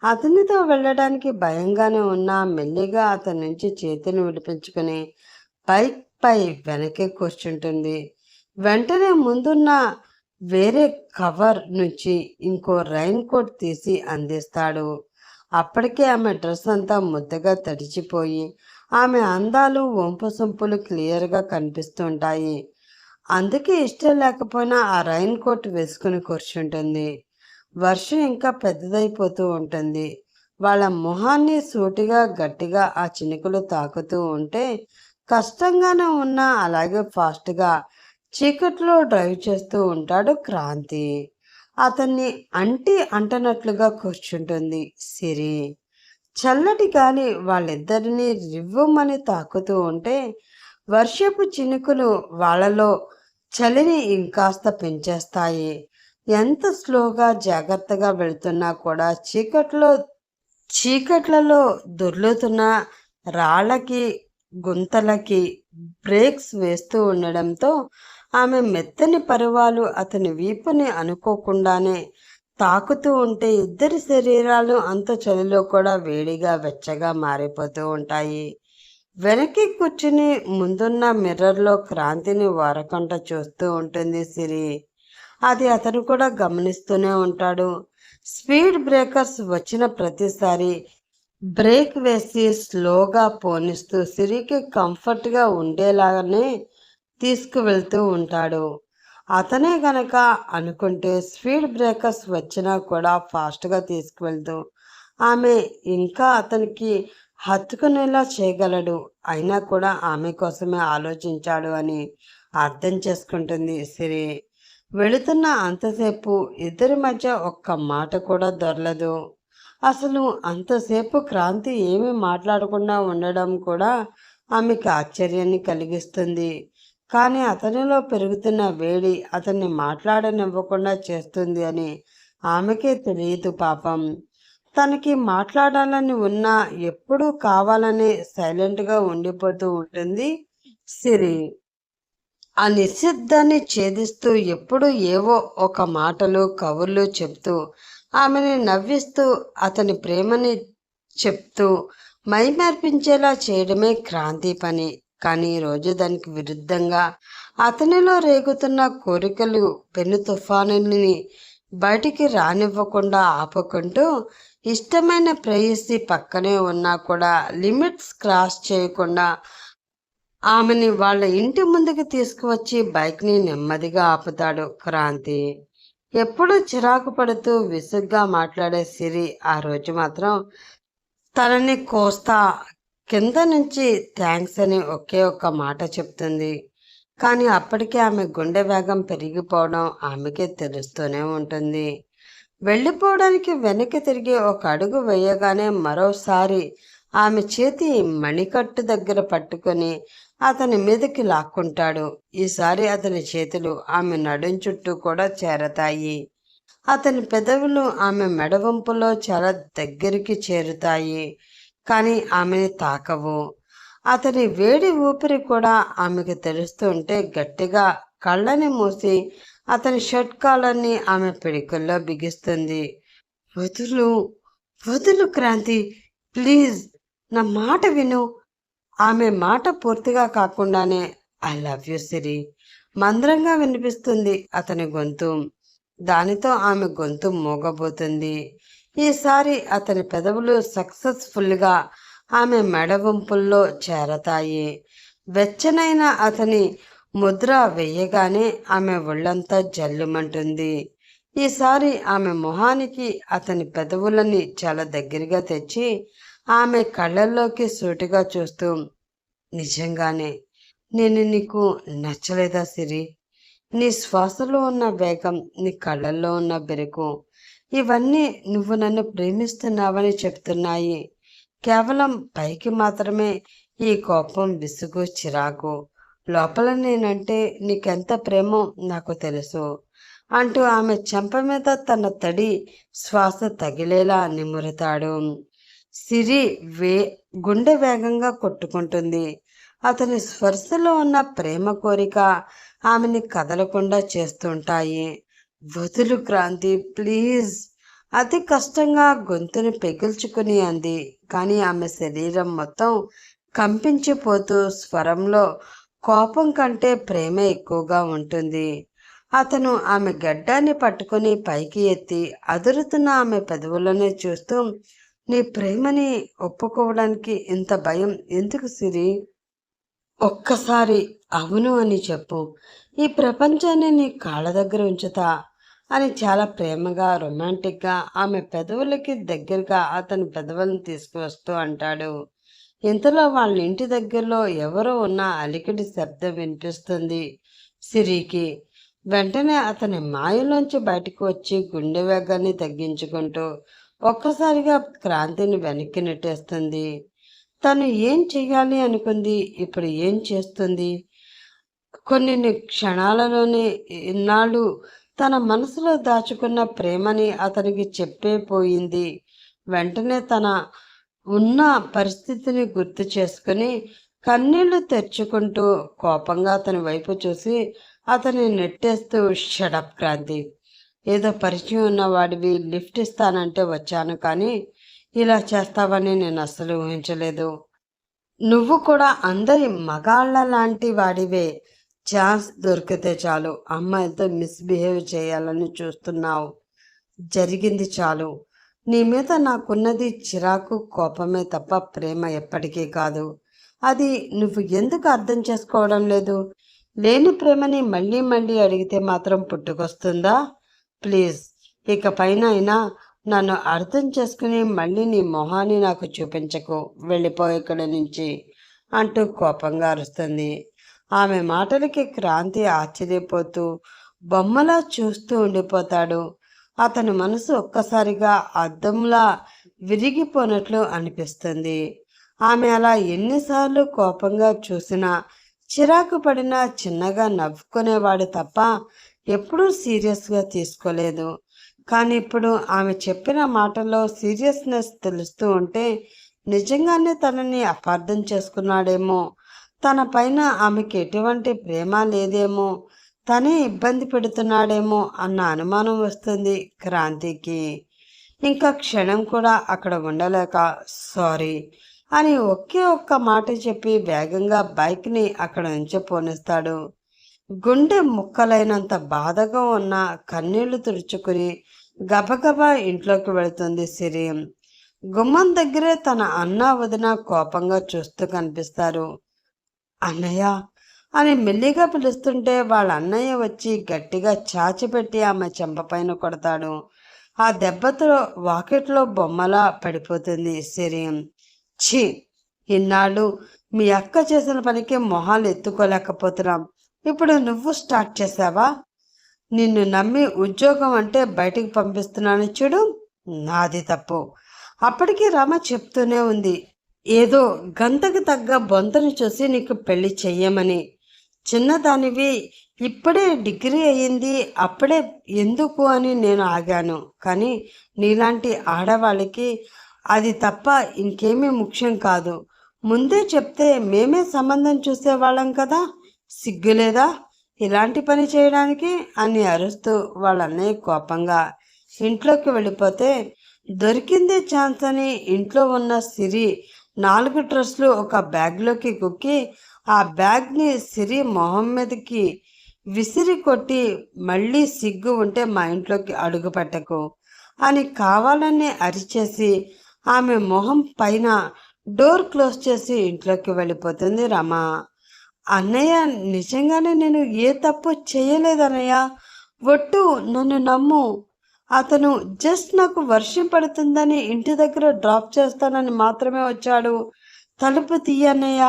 అతనితో వెళ్ళడానికి భయంగానే ఉన్నా మెల్లిగా అతని నుంచి చేతిని విడిపించుకుని బైక్ పై వెనక్కి కూర్చుంటుంది. వెంటనే ముందున్న వేరే కవర్ నుంచి ఇంకో రైన్ కోట్ తీసి అందిస్తాడు. అప్పటికే ఆమె డ్రెస్ అంతా ముద్దగా తడిచిపోయి ఆమె అందాలు, వంపు సొంపులు క్లియర్గా కనిపిస్తుంటాయి. అందుకే ఇష్టం లేకపోయినా ఆ రైన్ కోట్ వేసుకుని కూర్చుంటుంది. వర్షం ఇంకా పెద్దదైపోతూ ఉంటుంది. వాళ్ళ మొహాన్ని సూటిగా గట్టిగా ఆ చినుకులు తాకుతూ ఉంటే కష్టంగానే ఉన్నా అలాగే ఫాస్ట్గా చీకట్లో డ్రైవ్ చేస్తూ ఉంటాడు క్రాంతి. అతన్ని అంటనట్లుగా కూర్చుంటుంది సిరి. చల్లటి గాలి వాళ్ళిద్దరినీ రివ్వుమని తాకుతూ ఉంటే వర్షపు చినుకులు వాళ్ళలో చలిని ఇంకాస్త పెంచేస్తాయి. ఎంత స్లోగా జాగ్రత్తగా వెళ్తున్నా కూడా చీకట్లలో దొర్లుతున్న రాళ్ళకి గుంతలకి బ్రేక్స్ వేస్తూ ఉండడంతో ఆమె మెత్తని పరువాలు అతని వీపుని అనుకోకుండానే తాకుతూ ఉంటే ఇద్దరి శరీరాలు అంత చలిలో కూడా వేడిగా వెచ్చగా మారిపోతూ ఉంటాయి. వెనక్కి కూర్చుని ముందున్న మిర్రర్లో క్రాంతిని వారకంట చూస్తూ ఉంటుంది సిరి. అది అతను కూడా గమనిస్తూనే ఉంటాడు. స్పీడ్ బ్రేకర్స్ వచ్చిన ప్రతిసారి బ్రేక్ వేసి స్లోగా పోనిస్తూ సిరికి కంఫర్ట్గా ఉండేలాగానే తీసుకువెళ్తూ ఉంటాడు. అతనే గనక అనుకుంటే స్పీడ్ బ్రేకర్స్ వచ్చినా కూడా ఫాస్ట్గా తీసుకువెళ్తూ ఆమె ఇంకా అతనికి హత్తుకునేలా చేయగలడు. అయినా కూడా ఆమె కోసమే ఆలోచించాడు అని అర్థం చేసుకుంటుంది సిరి. వెళుతున్న అంతసేపు ఇద్దరి మధ్య ఒక్క మాట కూడా దొరలదు. అసలు అంతసేపు క్రాంతి ఏమీ మాట్లాడకుండా ఉండడం కూడా ఆమెకి ఆశ్చర్యాన్ని కలిగిస్తుంది. కానీ అతనిలో పెరుగుతున్న వేడి అతన్ని మాట్లాడనివ్వకుండా చేస్తుంది అని ఆమెకే తెలియదు పాపం. తనకి మాట్లాడాలని ఉన్నా ఎప్పుడూ కావాలని సైలెంట్గా ఉండిపోతూ ఉంటుంది సిరి. ఆ నిశ్శబ్దాన్ని ఛేదిస్తూ ఎప్పుడూ ఏవో ఒక మాటలు కబుర్లు చెప్తూ ఆమెని నవ్విస్తూ అతని ప్రేమని చెప్తూ మైమర్పించేలా చేయడమే క్రాంతి పని. కానీ ఈరోజు దానికి విరుద్ధంగా అతనిలో రేగుతున్న కోరికలు పెను తుఫానుని బయటికి రానివ్వకుండా ఆపుకుంటూ ఇష్టమైన ప్రేయసి పక్కనే ఉన్నా కూడా లిమిట్స్ క్రాస్ చేయకుండా ఆమెని వాళ్ళ ఇంటి ముందుకు తీసుకువచ్చి బైక్ని నెమ్మదిగా ఆపుతాడు క్రాంతి. ఎప్పుడూ చిరాకు పడుతూ విసుగ్గా మాట్లాడే సిరి ఆ రోజు మాత్రం తనని కోస్తా కింద నుంచి థ్యాంక్స్ అని ఒకే ఒక్క మాట చెప్తుంది. కానీ అప్పటికే ఆమె గుండె వేగం పెరిగిపోవడం ఆమెకే తెలుస్తూనే ఉంటుంది. వెళ్ళిపోవడానికి వెనక్కి తిరిగి ఒక అడుగు వేయగానే మరోసారి ఆమె చేతి మణికట్టు దగ్గర పట్టుకొని అతని మీదకి లాక్కుంటాడు. ఈసారి అతని చేతులు ఆమె నడుం చుట్టూ కూడా చేరతాయి. అతని పెదవులు ఆమె మెడవంపులో చాలా దగ్గరికి చేరుతాయి. కానీ ఆమెని తాకవు. అతని వేడి ఊపిరి కూడా ఆమెకు తెలుస్తుంటే గట్టిగా కళ్ళని మూసి అతని షర్ట్ కాలర్ని ఆమె పిడికల్లో బిగిస్తుంది. వదులు వదులు క్రాంతి, ప్లీజ్ నా మాట విను. ఆమె మాట పూర్తిగా కాకుండానే ఐ లవ్ యు సిరి మంద్రంగా వినిపిస్తుంది అతని గొంతు. దానితో ఆమె గొంతు మూగబోతుంది. ఈసారి అతని పెదవులు సక్సెస్ఫుల్గా ఆమె మెడవంపుల్లో చేరతాయి. వెచ్చనైన అతని ముద్ర వేయగానే ఆమె ఒళ్ళంతా జల్లుమంటుంది. ఈసారి ఆమె మొహానికి అతని పెదవులని చాలా దగ్గరగా తెచ్చి ఆమె కళ్ళల్లోకి సూటిగా చూస్తూ, నిజంగానే నేను నీకు నచ్చలేదా సిరి? నీ శ్వాసలో ఉన్న వేగం, నీ కళ్ళల్లో ఉన్న బెరుకు, ఇవన్నీ నువ్వు నన్ను ప్రేమిస్తున్నావని చెప్తున్నాయి. కేవలం పైకి మాత్రమే ఈ కోపం, విసుగు, చిరాకు. లోపల నేనంటే నీకెంత ప్రేమో నాకు తెలుసు అంటూ ఆమె చెంప మీద తన తడి శ్వాస తగిలేలా నిమురుతాడు. సిరి గుండె వేగంగా కొట్టుకుంటుంది. అతని స్పర్శలో ఉన్న ప్రేమ కోరిక ఆమెని కదలకుండా చేస్తుంటాయి. వదులు క్రాంతి, ప్లీజ్. అతి కష్టంగా గొంతుని పెగిల్చుకుని అంది. కానీ ఆమె శరీరం మొత్తం కంపించిపోతూ స్వరంలో కోపం కంటే ప్రేమ ఎక్కువగా ఉంటుంది. అతను ఆమె గడ్డాన్ని పట్టుకుని పైకి ఎత్తి అదురుతున్న ఆమె పెదవులనే చూస్తూ, నీ ప్రేమని ఒప్పుకోవడానికి ఇంత భయం ఎందుకు సిరి? ఒక్కసారి అవును అని చెప్పు. ఈ ప్రపంచాన్ని నీ కాళ్ళ దగ్గర ఉంచుతా. అని చాలా ప్రేమగా రొమాంటిక్గా ఆమె పెదవులకి దగ్గరగా అతని పెదవులను తీసుకువస్తూ అంటాడు. ఇంతలో వాళ్ళ ఇంటి దగ్గరలో ఎవరో ఉన్న అలికిడి శబ్దం వినిపిస్తుంది సిరికి. వెంటనే అతని మాయలోంచి బయటకు వచ్చి గుండె వేగాన్ని తగ్గించుకుంటూ ఒక్కసారిగా క్రాంతిని వెనక్కి నెట్టేస్తుంది. తను ఏం చెయ్యాలి అనుకుంది, ఇప్పుడు ఏం చేస్తుంది? కొన్ని క్షణాలలోనే ఇన్నాళ్ళు తన మనసులో దాచుకున్న ప్రేమని అతనికి చెప్పేపోయింది. వెంటనే తన ఉన్న పరిస్థితిని గుర్తు చేసుకుని కన్నీళ్లు తెరుచుకుంటూ కోపంగా అతని వైపు చూసి అతన్ని నెట్టేస్తూ, షడప్ క్రాంతి, ఏదో పరిచయం ఉన్నవాడివి లిఫ్ట్ ఇస్తానంటే వచ్చాను, కానీ ఇలా చేస్తావని నేను అస్సలు ఊహించలేదు. నువ్వు కూడా అందరి మగాళ్ళ లాంటి వాడివే. ఛాన్స్ దొరికితే చాలు అమ్మాయిలతో మిస్బిహేవ్ చేయాలని చూస్తున్నావు. జరిగింది చాలు. నీ మీద నాకున్నది చిరాకు, కోపమే తప్ప ప్రేమ ఎప్పటికీ కాదు. అది నువ్వు ఎందుకు అర్థం చేసుకోవడం లేదు? లేని ప్రేమని మళ్ళీ మళ్ళీ అడిగితే మాత్రం పుట్టుకొస్తుందా? ప్లీజ్, ఇక పైన అయినా నన్ను అర్థం చేసుకుని మళ్ళీ నీ మొహాన్ని నాకు చూపించకు, వెళ్ళిపో ఇక్కడి నుంచి అంటూ కోపంగా అరుస్తుంది. ఆమె మాటలకి క్రాంతి ఆశ్చర్యపోతూ బొమ్మలా చూస్తూ ఉండిపోతాడు. అతని మనసు ఒక్కసారిగా అద్దంలా విరిగిపోనట్లు అనిపిస్తుంది. ఆమె అలా ఎన్నిసార్లు కోపంగా చూసినా, చిరాకు పడినా చిన్నగా నవ్వుకునేవాడు తప్ప ఎప్పుడూ సీరియస్గా తీసుకోలేదు. కానీ ఇప్పుడు ఆమె చెప్పిన మాటల్లో సీరియస్నెస్ తెలుస్తూ ఉంటే నిజంగానే తనని అపార్థం చేసుకున్నాడేమో, తన పైన ఆమెకి ఎటువంటి ప్రేమ లేదేమో, తనే ఇబ్బంది పెడుతున్నాడేమో అన్న అనుమానం వస్తుంది క్రాంతికి. ఇంకా క్షణం కూడా అక్కడ ఉండలేక సారీ అని ఒకే ఒక్క మాట చెప్పి వేగంగా బైక్ని అక్కడ నుంచి పోనిస్తాడు. గుండె ముక్కలైనంత బాధగా ఉన్న కన్నీళ్లు తుడుచుకుని గబగబా ఇంట్లోకి వెళుతుంది సిరి. గుమ్మం దగ్గరే తన అన్న వదిన కోపంగా చూస్తూ కనిపిస్తారు. అన్నయ్య అని మెల్లిగా పిలుస్తుంటే వాళ్ళ అన్నయ్య వచ్చి గట్టిగా చాచిపెట్టి ఆమె చెంపపైన కొడతాడు. ఆ దెబ్బతో వాకెట్లో బొమ్మలా పడిపోతుంది సిరి. ఛీ, ఇన్నాళ్ళు మీ అక్క చేసిన పనికి మొహాలు ఎత్తుకోలేకపోతున్నాం, ఇప్పుడు నువ్వు స్టార్ట్ చేసావా? నిన్ను నమ్మి ఉద్యోగం అంటే బయటికి పంపిస్తున్నాను చూడు, నాది తప్పు. అప్పటికి రమ చెప్తూనే ఉంది, ఏదో గంతకు తగ్గ బొంతను చూసి నీకు పెళ్లి చెయ్యమని. చిన్నదానివి, ఇప్పుడే డిగ్రీ అయ్యింది, అప్పుడే ఎందుకు అని నేను ఆగాను. కానీ నీలాంటి ఆడవాళ్ళకి అది తప్ప ఇంకేమీ ముఖ్యం కాదు. ముందే చెప్తే మేమే సంబంధం చూసేవాళ్ళం కదా, సిగ్గులేదా ఇలాంటి పని చేయడానికి అని అరుస్తూ వాళ్ళ అన్నయ్య కోపంగా ఇంట్లోకి వెళ్ళిపోతే, దొరికిందే ఛాన్స్ అని ఇంట్లో ఉన్న సిరి 4 డ్రెస్లు ఒక బ్యాగ్లోకి కుక్కి ఆ బ్యాగ్ని సిరి మొహం మీదకి విసిరి కొట్టి, మళ్ళీ సిగ్గు ఉంటే మా ఇంట్లోకి అడుగు పెట్టకు అని కావాలని అరిచేసి ఆమె మొహం పైన డోర్ క్లోజ్ చేసి ఇంట్లోకి వెళ్ళిపోతుంది రమ. అన్నయ్య, నిజంగానే నేను ఏ తప్పు చేయలేదన్నయ్య, ఒట్టు, నన్ను నమ్ము. అతను జస్ట్ నాకు వర్షం పడుతుందని ఇంటి దగ్గర డ్రాప్ చేస్తానని మాత్రమే వచ్చాడు. తలుపు తీయన్నయ్య,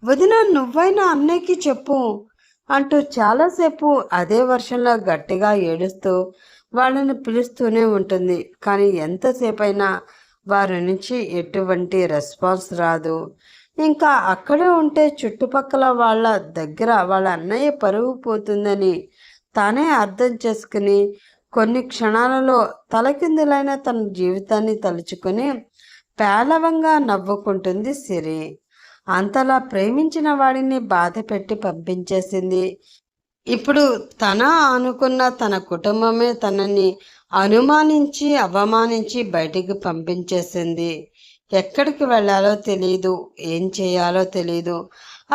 వదిన నువ్వైనా అన్నయ్యకి చెప్పు అంటూ చాలాసేపు అదే వర్షంలో గట్టిగా ఏడుస్తూ వాళ్ళని పిలుస్తూనే ఉంటుంది. కానీ ఎంతసేపైనా వారి నుంచి ఎటువంటి రెస్పాన్స్ రాదు. ఇంకా అక్కడే ఉంటే చుట్టుపక్కల వాళ్ళ దగ్గర వాళ్ళ అన్నయ్య పరువు పోతుందని తానే అర్థం చేసుకుని కొన్ని క్షణాలలో తలకిందులైన తన జీవితాన్ని తలుచుకుని పేలవంగా నవ్వుకుంటుంది సిరి. అంతలా ప్రేమించిన వాడిని బాధ పెట్టి పంపించేసింది. ఇప్పుడు తన అనుకున్న తన కుటుంబమే తనని అనుమానించి అవమానించి బయటికి పంపించేసింది. ఎక్కడికి వెళ్ళాలో తెలియదు, ఏం చేయాలో తెలియదు.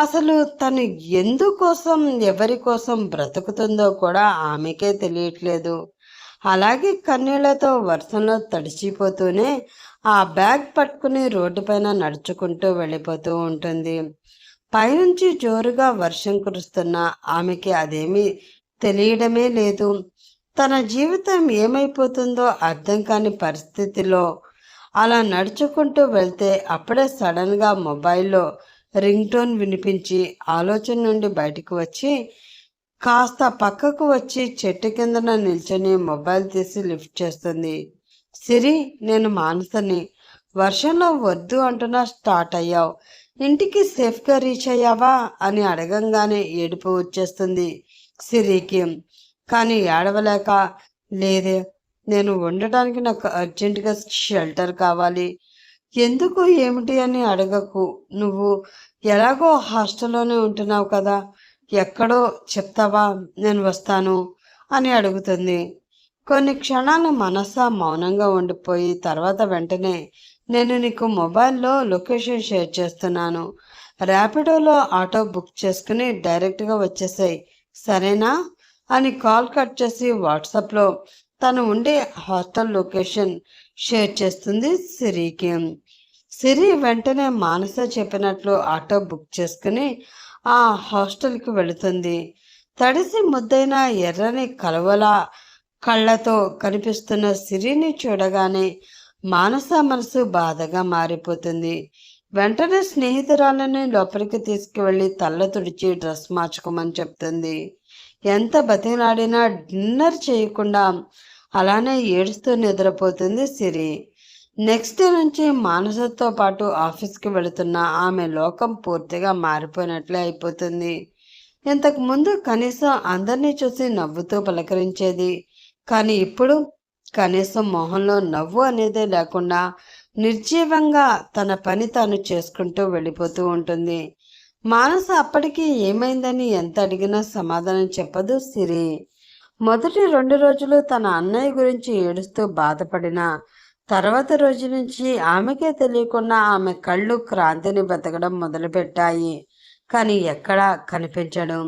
అసలు తను ఎందుకోసం ఎవరి కోసం బ్రతుకుతుందో కూడా ఆమెకే తెలియట్లేదు. అలాగే కన్నీళ్లతో వర్షంలో తడిచిపోతూనే ఆ బ్యాగ్ పట్టుకుని రోడ్డుపైన నడుచుకుంటూ వెళ్ళిపోతూ ఉంటుంది. పైనుంచి జోరుగా వర్షం కురుస్తున్న ఆమెకి అదేమీ తెలియడమే లేదు. తన జీవితం ఏమైపోతుందో అర్థం కాని పరిస్థితిలో అలా నడుచుకుంటూ వెళ్తే అప్పుడే సడన్గా మొబైల్లో రింగ్ టోన్ వినిపించి ఆలోచన నుండి బయటకు వచ్చి కాస్త పక్కకు వచ్చి చెట్టు కిందన నిల్చొని మొబైల్ తీసి లిఫ్ట్ చేస్తుంది. సిరి, నేను మానసని. వర్షంలో వద్దు అంటున్నా స్టార్ట్ అయ్యావు. ఇంటికి సేఫ్గా రీచ్ అయ్యావా అని అడగంగానే ఏడుపు వచ్చేస్తుంది సిరికి. కానీ ఏడవలేక, లేదే, నేను ఉండటానికి నాకు అర్జెంటుగా షెల్టర్ కావాలి. ఎందుకు, ఏమిటి అని అడగకు. నువ్వు ఎలాగో హాస్టల్లోనే ఉంటున్నావు కదా, ఎక్కడో చెప్తావా, నేను వస్తాను అని అడుగుతుంది. కొన్ని క్షణాలు మనసా మౌనంగా ఉండిపోయి తర్వాత వెంటనే, నేను నీకు మొబైల్లో లొకేషన్ షేర్ చేస్తున్నాను, ర్యాపిడోలో ఆటో బుక్ చేసుకుని డైరెక్ట్గా వచ్చేసాయి, సరేనా అని కాల్ కట్ చేసి వాట్సాప్లో తను ఉండే హాస్టల్ లొకేషన్ షేర్ చేస్తుంది సిరికి. సిరి వెంటనే మానస చెప్పినట్లు ఆటో బుక్ చేసుకుని ఆ హాస్టల్కి వెళుతుంది. తడిసి ముద్దైన ఎర్రని కలువల కళ్ళతో కనిపిస్తున్న సిరిని చూడగానే మానస మనసు బాధగా మారిపోతుంది. వెంటనే స్నేహితురాలని లోపలికి తీసుకువెళ్ళి తల్ల తుడిచి డ్రెస్ మార్చుకోమని చెప్తుంది. ఎంత బతిలాడినా డిన్నర్ చేయకుండా అలానే ఏడుస్తూ నిద్రపోతుంది సిరి. నెక్స్ట్ డే నుంచి మానసతో పాటు ఆఫీస్కి వెళుతున్న ఆమె లోకం పూర్తిగా మారిపోయినట్లే అయిపోతుంది. ఇంతకు ముందు కనీసం అందరినీ చూసి నవ్వుతూ పలకరించేది, కానీ ఇప్పుడు కనీసం మొహంలో నవ్వు అనేదే లేకుండా నిర్జీవంగా తన పని తాను చేసుకుంటూ వెళ్ళిపోతూ ఉంటుంది. మానస అప్పటికి ఏమైందని ఎంత అడిగినా సమాధానం చెప్పదు సిరి. మొదటి 2 రోజులు తన అన్నయ్య గురించి ఏడుస్తూ బాధపడిన తర్వాత రోజు నుంచి ఆమెకే తెలియకుండా ఆమె కళ్ళు క్రాంతిని వెతకడం మొదలుపెట్టాయి. కానీ ఎక్కడా కనిపించడం.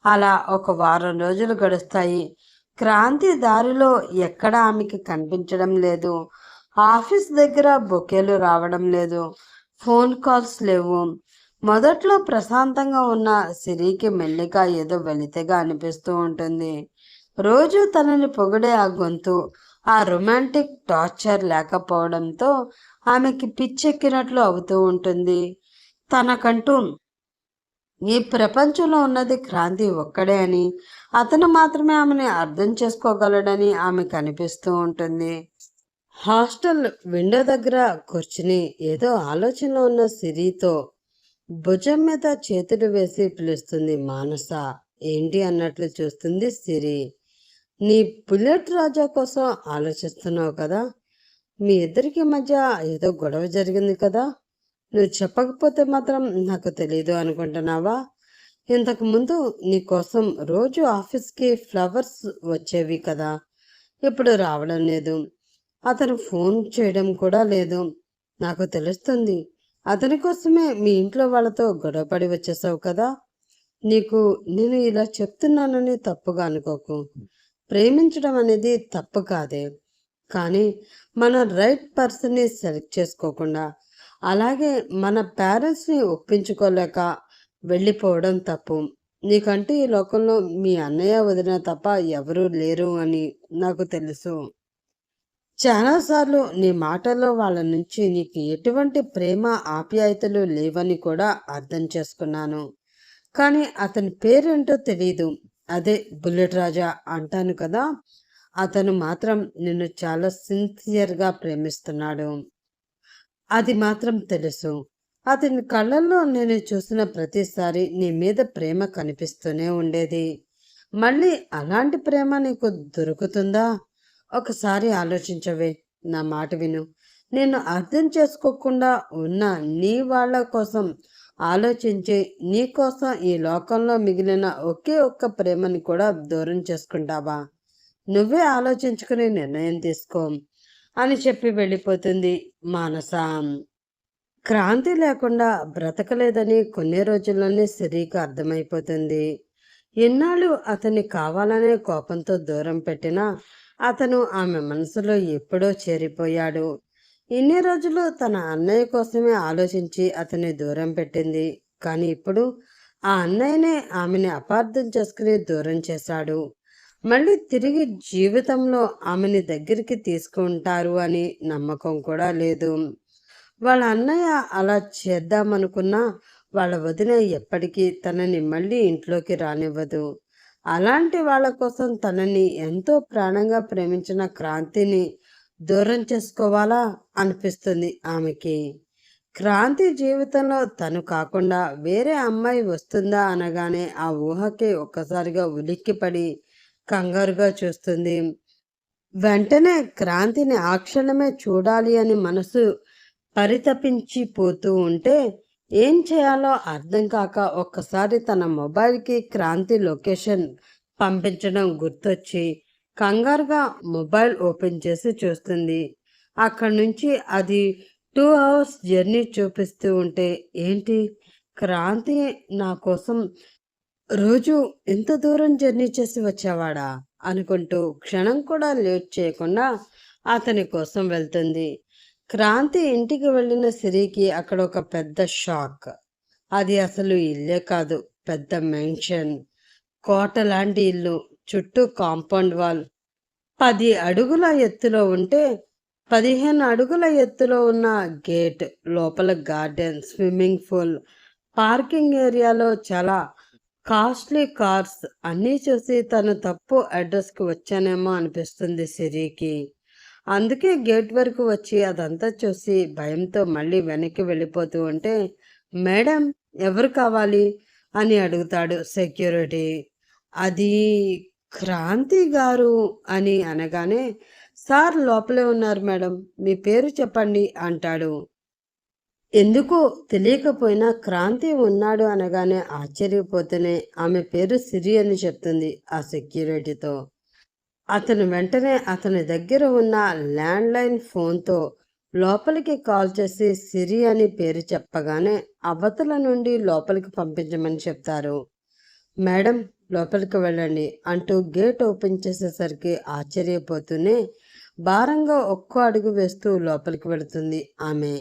అలా ఒక వారం రోజులు గడుస్తాయి. క్రాంతి దారిలో ఎక్కడా ఆమెకి కనిపించడం లేదు. ఆఫీస్ దగ్గర బొకేలు రావడం లేదు, ఫోన్ కాల్స్ లేవు. మొదట్లో ప్రశాంతంగా ఉన్న సిరికి మెల్లిగా ఏదో వెలితిగా అనిపిస్తూ ఉంటుంది. రోజు తనని పొగిడే ఆ గొంతు, ఆ రొమాంటిక్ టార్చర్ లేకపోవడంతో ఆమెకి పిచ్చెక్కినట్లు అవుతూ ఉంటుంది. తనకంటూ ఈ ప్రపంచంలో ఉన్నది క్రాంతి ఒక్కడే అని, అతను మాత్రమే ఆమెని అర్థం చేసుకోగలడని ఆమెకు అనిపిస్తూ ఉంటుంది. హాస్టల్ విండో దగ్గర కూర్చుని ఏదో ఆలోచనలో ఉన్న సిరితో భుజం మీద చేతులు వేసి పిలుస్తుంది మానస. ఏంటి అన్నట్లు చూస్తుంది సిరి. నీ బుల్లెట్ రాజా కోసం ఆలోచిస్తున్నావు కదా, మీ ఇద్దరికి మధ్య ఏదో గొడవ జరిగింది కదా, నువ్వు చెప్పకపోతే మాత్రం నాకు తెలీదు అనుకుంటున్నావా? ఇంతకు ముందు నీ కోసం రోజు ఆఫీస్కి ఫ్లవర్స్ వచ్చేవి కదా, ఇప్పుడు రావడం లేదు. అతను ఫోన్ చేయడం కూడా లేదు. నాకు తెలుస్తుంది, అతని కోసమే మీ ఇంట్లో వాళ్ళతో గొడవపడి వచ్చేసావు కదా. నీకు నేను ఇలా చెప్తున్నానని తప్పుగా అనుకోకు. ప్రేమించడం అనేది తప్పు కాదే, కానీ మన రైట్ పర్సన్ని సెలెక్ట్ చేసుకోకుండా, అలాగే మన పేరెంట్స్ని ఒప్పించుకోలేక వెళ్ళిపోవడం తప్పు. నీకంటే ఈ లోకంలో మీ అన్నయ్య వదిన తప్ప ఎవరూ లేరు అని నాకు తెలుసు. చాలాసార్లు నీ మాటల్లో వాళ్ళ నుంచి నీకు ఎటువంటి ప్రేమ ఆప్యాయతలు లేవని కూడా అర్థం చేసుకున్నాను. కానీ అతని పేరేంటో తెలీదు, అదే బుల్లెట్ రాజా అంటాను కదా, అతను మాత్రం నిన్ను చాలా సిన్సియర్గా ప్రేమిస్తున్నాడు. అది మాత్రం తెలుసు. అతని కళ్ళల్లో నేను చూసిన ప్రతిసారి నీ మీద ప్రేమ కనిపిస్తూనే ఉండేది. మళ్ళీ అలాంటి ప్రేమ నీకు దొరుకుతుందా? ఒకసారి ఆలోచించవే, నా మాట విను. నేను అర్థం చేసుకోకుండా ఉన్న నీ వాళ్ళ కోసం ఆలోచించి నీ కోసం ఈ లోకంలో మిగిలిన ఒకే ఒక్క ప్రేమని కూడా దూరం చేసుకుంటావా? నువ్వే ఆలోచించుకుని నిర్ణయం తీసుకో అని చెప్పి వెళ్ళిపోతుంది మానస. క్రాంతి లేకుండా బ్రతకలేదని కొన్ని రోజుల్లోనే సిరికి అర్థమైపోతుంది. ఎన్నాళ్ళు అతన్ని కావాలనే కోపంతో దూరం పెట్టినా అతను ఆమె మనసులో ఎప్పుడో చేరిపోయాడు. ఇన్ని రోజులు తన అన్నయ్య కోసమే ఆలోచించి అతన్ని దూరం పెట్టింది. కానీ ఇప్పుడు ఆ అన్నయ్యనే ఆమెని అపార్థం చేసుకుని దూరం చేశాడు. మళ్ళీ తిరిగి జీవితంలో ఆమెని దగ్గరికి తీసుకుంటారు అని నమ్మకం కూడా లేదు. వాళ్ళ అన్నయ్య అలా చేద్దామనుకున్నా వాళ్ళ వదిన ఎప్పటికీ తనని మళ్ళీ ఇంట్లోకి రానివ్వదు. అలాంటి వాళ్ళ కోసం తనని ఎంతో ప్రాణంగా ప్రేమించిన క్రాంతిని దూరం చేసుకోవాలా అనిపిస్తుంది ఆమెకి. క్రాంతి జీవితంలో తను కాకుండా వేరే అమ్మాయి వస్తుందా అనగానే ఆ ఊహకి ఒక్కసారిగా ఉలిక్కిపడి కంగారుగా చూస్తుంది. వెంటనే క్రాంతిని ఆ క్షణమే చూడాలి అని మనసు పరితపించిపోతూ ఉంటే ఏం చేయాలో అర్థం కాక ఒక్కసారి తన మొబైల్కి క్రాంతి లొకేషన్ పంపించడం గుర్తొచ్చి కంగారుగా మొబైల్ ఓపెన్ చేసి చూస్తుంది. అక్కడి నుంచి అది 2 hours జర్నీ చూపిస్తూ ఉంటే ఏంటి, క్రాంతి నా కోసం రోజు ఎంత దూరం జర్నీ చేసి వచ్చేవాడా అనుకుంటూ క్షణం కూడా లేట్ చేయకుండా అతని కోసం వెళ్తుంది. క్రాంతి ఇంటికి వెళ్ళిన సిరికి అక్కడ ఒక పెద్ద షాక్. అది అసలు ఇల్లే కాదు, పెద్ద మెన్షన్, కోట లాంటి ఇల్లు. చుట్టూ కాంపౌండ్ వాల్ 10 అడుగుల ఎత్తులో ఉంటే 15 అడుగుల ఎత్తులో ఉన్న గేట్, లోపల గార్డెన్, స్విమ్మింగ్ పూల్, పార్కింగ్ ఏరియాలో చాలా కాస్ట్లీ కార్స్ అన్నీ చూసి తను తప్పు అడ్రస్కి వచ్చానేమో అనిపిస్తుంది సిరికి. అందుకే గేట్ వరకు వచ్చి అదంతా చూసి భయంతో మళ్ళీ వెనక్కి వెళ్ళిపోతూ ఉంటే, మేడం ఎవరు కావాలి అని అడుగుతాడు సెక్యూరిటీ. అది క్రాంతి గారు అని అనగానే, సార్ లోపలే ఉన్నారు మేడం, మీ పేరు చెప్పండి అంటాడు. ఎందుకో తెలియకపోయినా క్రాంతి ఉన్నాడు అనగానే ఆశ్చర్యపోతూనే ఆమె పేరు సిరి అని చెప్తుంది ఆ సెక్యూరిటీతో. అతను వెంటనే అతని దగ్గర ఉన్న ల్యాండ్లైన్ ఫోన్తో లోపలికి కాల్ చేసి సిరి అని పేరు చెప్పగానే అవతల నుండి లోపలికి పంపించమని చెప్తారు. మేడం లోపలికి వెళ్ళండి అంటూ గేట్ ఓపెన్ చేసేసరికి ఆశ్చర్యపోతూనే భారంగా ఒక్కో అడుగు వేస్తూ లోపలికి వెళుతుంది ఆమె.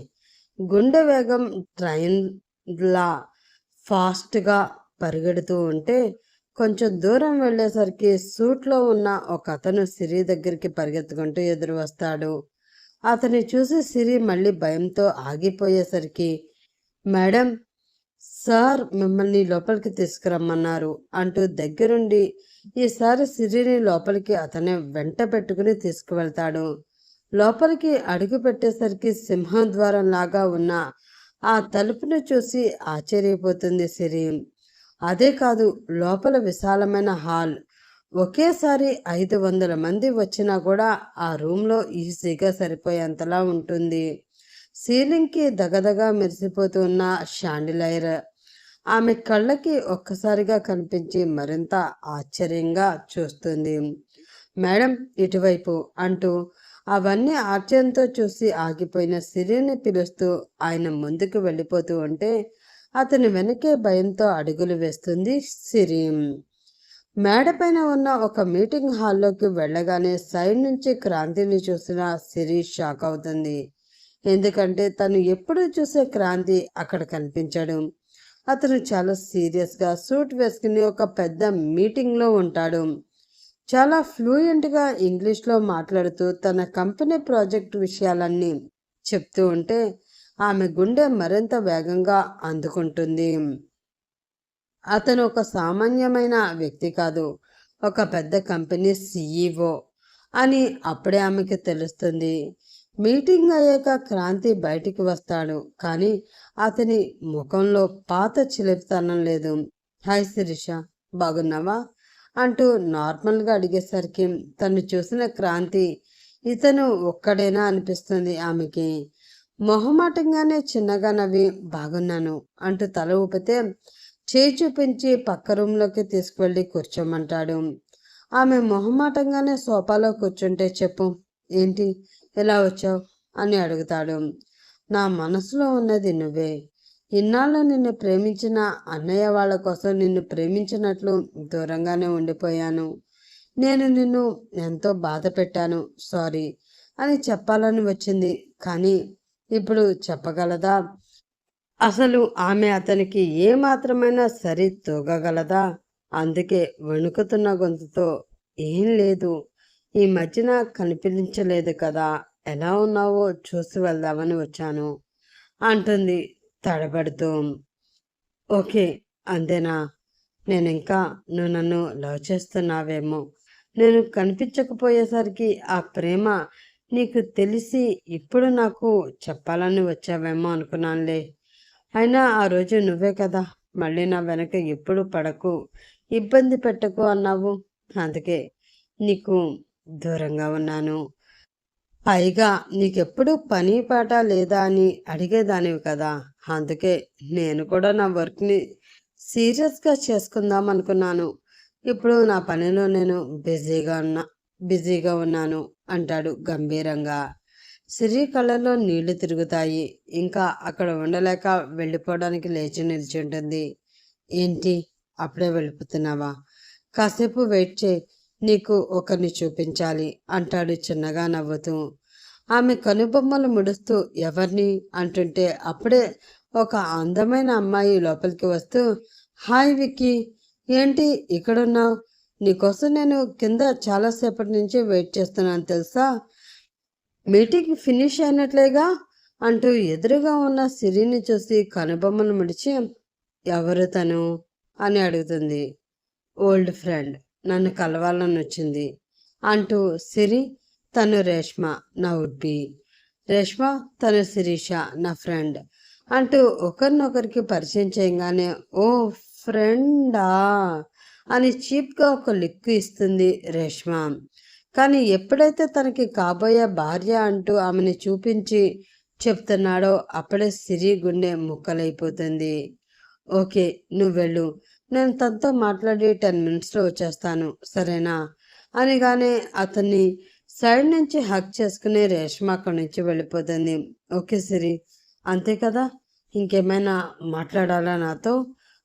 గుండె వేగం ట్రైన్లా ఫాస్ట్గా పరిగెడుతూ ఉంటే కొంచెం దూరం వెళ్ళేసరికి సూట్లో ఉన్న ఒక అతను సిరి దగ్గరికి పరిగెత్తుకుంటూ ఎదురు వస్తాడు. అతన్ని చూసి సిరి మళ్ళీ భయంతో ఆగిపోయేసరికి, మేడం సార్ మిమ్మల్ని లోపలికి తీసుకురమ్మన్నారు అంటూ దగ్గరుండి ఈసారి సిరిని లోపలికి అతనే వెంట పెట్టుకుని తీసుకువెళ్తాడు. లోపలికి అడుగు పెట్టేసరికి సింహద్వారం లాగా ఉన్న ఆ తలుపును చూసి ఆశ్చర్యపోతుంది సిరి. అదే కాదు, లోపల విశాలమైన హాల్. ఒకేసారి 500 మంది వచ్చినా కూడా ఆ రూమ్లో ఈజీగా సరిపోయేంతలా ఉంటుంది. సీలింగ్కి దగదగా మెరిసిపోతున్న షాండిలైర్ ఆమె కళ్ళకి ఒక్కసారిగా కనిపించి మరింత ఆశ్చర్యంగా చూస్తుంది. మేడం ఇటువైపు అంటూ అవన్నీ ఆశ్చర్యంతో చూసి ఆగిపోయిన సిరిని పిలుస్తూ ఆయన ముందుకు వెళ్ళిపోతూ ఉంటే అతని వెనకే భయంతో అడుగులు వేస్తుంది సిరి. మేడపైన ఉన్న ఒక మీటింగ్ హాల్లోకి వెళ్ళగానే సైడ్ నుంచి క్రాంతిని చూసిన సిరి షాక్ అవుతుంది. ఎందుకంటే తను ఎప్పుడు చూసే క్రాంతి అక్కడ కనిపించాడు. అతను చాలా సీరియస్గా సూట్ వేసుకుని ఒక పెద్ద మీటింగ్లో ఉంటాడు. చాలా ఫ్లూయెంట్గా ఇంగ్లీష్లో మాట్లాడుతూ తన కంపెనీ ప్రాజెక్ట్ విషయాలన్నీ చెప్తూ ఉంటే ఆమె గుండె మరింత వేగంగా అందుకుంటుంది. అతను ఒక సామాన్యమైన వ్యక్తి కాదు, ఒక పెద్ద కంపెనీ CEO అని అప్పుడే ఆమెకి తెలుస్తుంది. మీటింగ్ అయ్యాక క్రాంతి బయటికి వస్తాడు, కానీ అతని ముఖంలో పాత చిలిపితనం లేదు. హాయ్ శిరీష, బాగున్నావా అంటూ నార్మల్గా అడిగేసరికి తను చూసిన క్రాంతి ఇతను ఒక్కడేనా అనిపిస్తుంది ఆమెకి. మొహమాటంగానే చిన్నగా నవ్వి బాగున్నాను అంటూ తల ఊపితే చేయి చూపించి పక్క రూమ్లోకి తీసుకువెళ్ళి కూర్చోమంటాడు. ఆమె మొహమాటంగానే సోఫాలో కూర్చుంటే చెప్పు ఏంటి ఎలా వచ్చావు అని అడుగుతాడు. నా మనసులో ఉన్నది నువ్వే. ఇన్నాళ్ళు నిన్ను ప్రేమించిన అన్నయ్య వాళ్ళ కోసం నిన్ను ప్రేమించినట్లు దూరంగానే ఉండిపోయాను. నేను నిన్ను ఎంతో బాధ పెట్టాను, సారీ అని చెప్పాలని వచ్చింది, కానీ ఇప్పుడు చెప్పగలదా? అసలు ఆమె అతనికి ఏ మాత్రమైనా సరి తూగగలదా? అందుకే వణుకుతున్న గొంతుతో ఏం లేదు. ఈ మధ్యన కనిపించలేదు కదా! ఎలా ఉన్నావో చూసి వెళ్దామని వచ్చాను అంటుంది తడబడుతూ. ఓకే. అంతేనా? నేనింకా నువ్వు నన్ను లవ్ చేస్తున్నావేమో! నేను కనిపించకపోయేసరికి ఆ ప్రేమ నీకు తెలిసి ఇప్పుడు నాకు చెప్పాలని వచ్చావేమో అనుకున్నానులే. అయినా ఆ రోజు నువ్వే కదా మళ్ళీ నా వెనక ఎప్పుడు పడకు, ఇబ్బంది పెట్టకు అన్నావు. అందుకే నీకు దూరంగా ఉన్నాను. పైగా నీకెప్పుడు పని పాట లేదా అని అడిగేదానివి కదా! అందుకే నేను కూడా నా వర్క్‌ని సీరియస్‌గా చేసుకుందాం అనుకున్నాను. ఇప్పుడు నా పనిలో నేను బిజీగా ఉన్నాను అంటాడు గంభీరంగా. సిరి కళ్ళలో నీళ్లు తిరుగుతాయి. ఇంకా అక్కడ ఉండలేక వెళ్ళిపోవడానికి లేచి నిల్చుంటుంది. ఏంటి? అప్పుడే వెళ్ళిపోతున్నావా? కాసేపు వెయిట్ చేయి. నీకు ఒకరిని చూపించాలి అంటాడు చిన్నగా నవ్వుతూ. ఆమె కనుబొమ్మలు ముడుస్తూ ఎవరిని అంటుంటే అప్పుడే ఒక అందమైన అమ్మాయి లోపలికి వస్తూ, హాయ్ విక్కీ, ఏంటి ఇక్కడున్నావు? నీకోసం నేను కింద చాలాసేపటి నుంచి వెయిట్ చేస్తున్నాను తెలుసా? మీటింగ్ ఫినిష్ అయినట్లేగా అంటూ ఎదురుగా ఉన్న సిరిని చూసి కనుబొమ్మలు ముడిచి, ఎవరు తను అని అడుగుతుంది. ఓల్డ్ ఫ్రెండ్, నన్ను కలవాలని వచ్చింది అంటూ సిరి, తను రేష్మ, నా వుడ్బి. రేష్మ, తను శిరీష, నా ఫ్రెండ్ అంటూ ఒకరినొకరికి పరిచయం చేయగానే, ఓ ఫ్రెండా అని చీప్గా ఒక లిక్కు ఇస్తుంది రేష్మ. కానీ ఎప్పుడైతే తనకి కాబోయే భార్య అంటూ ఆమెని చూపించి చెప్తున్నాడో అప్పుడే సిరి గుండె ముక్కలైపోతుంది. ఓకే, నువ్వు వెళ్ళు, నేను తనతో మాట్లాడి 10 మినిట్స్లో వచ్చేస్తాను, సరేనా అనగానే అతన్ని సైడ్ నుంచి హక్ చేసుకుని రేష్మ అక్కడి నుంచి వెళ్ళిపోతుంది. ఓకే సిరి, అంతే కదా, ఇంకేమైనా మాట్లాడాలా నాతో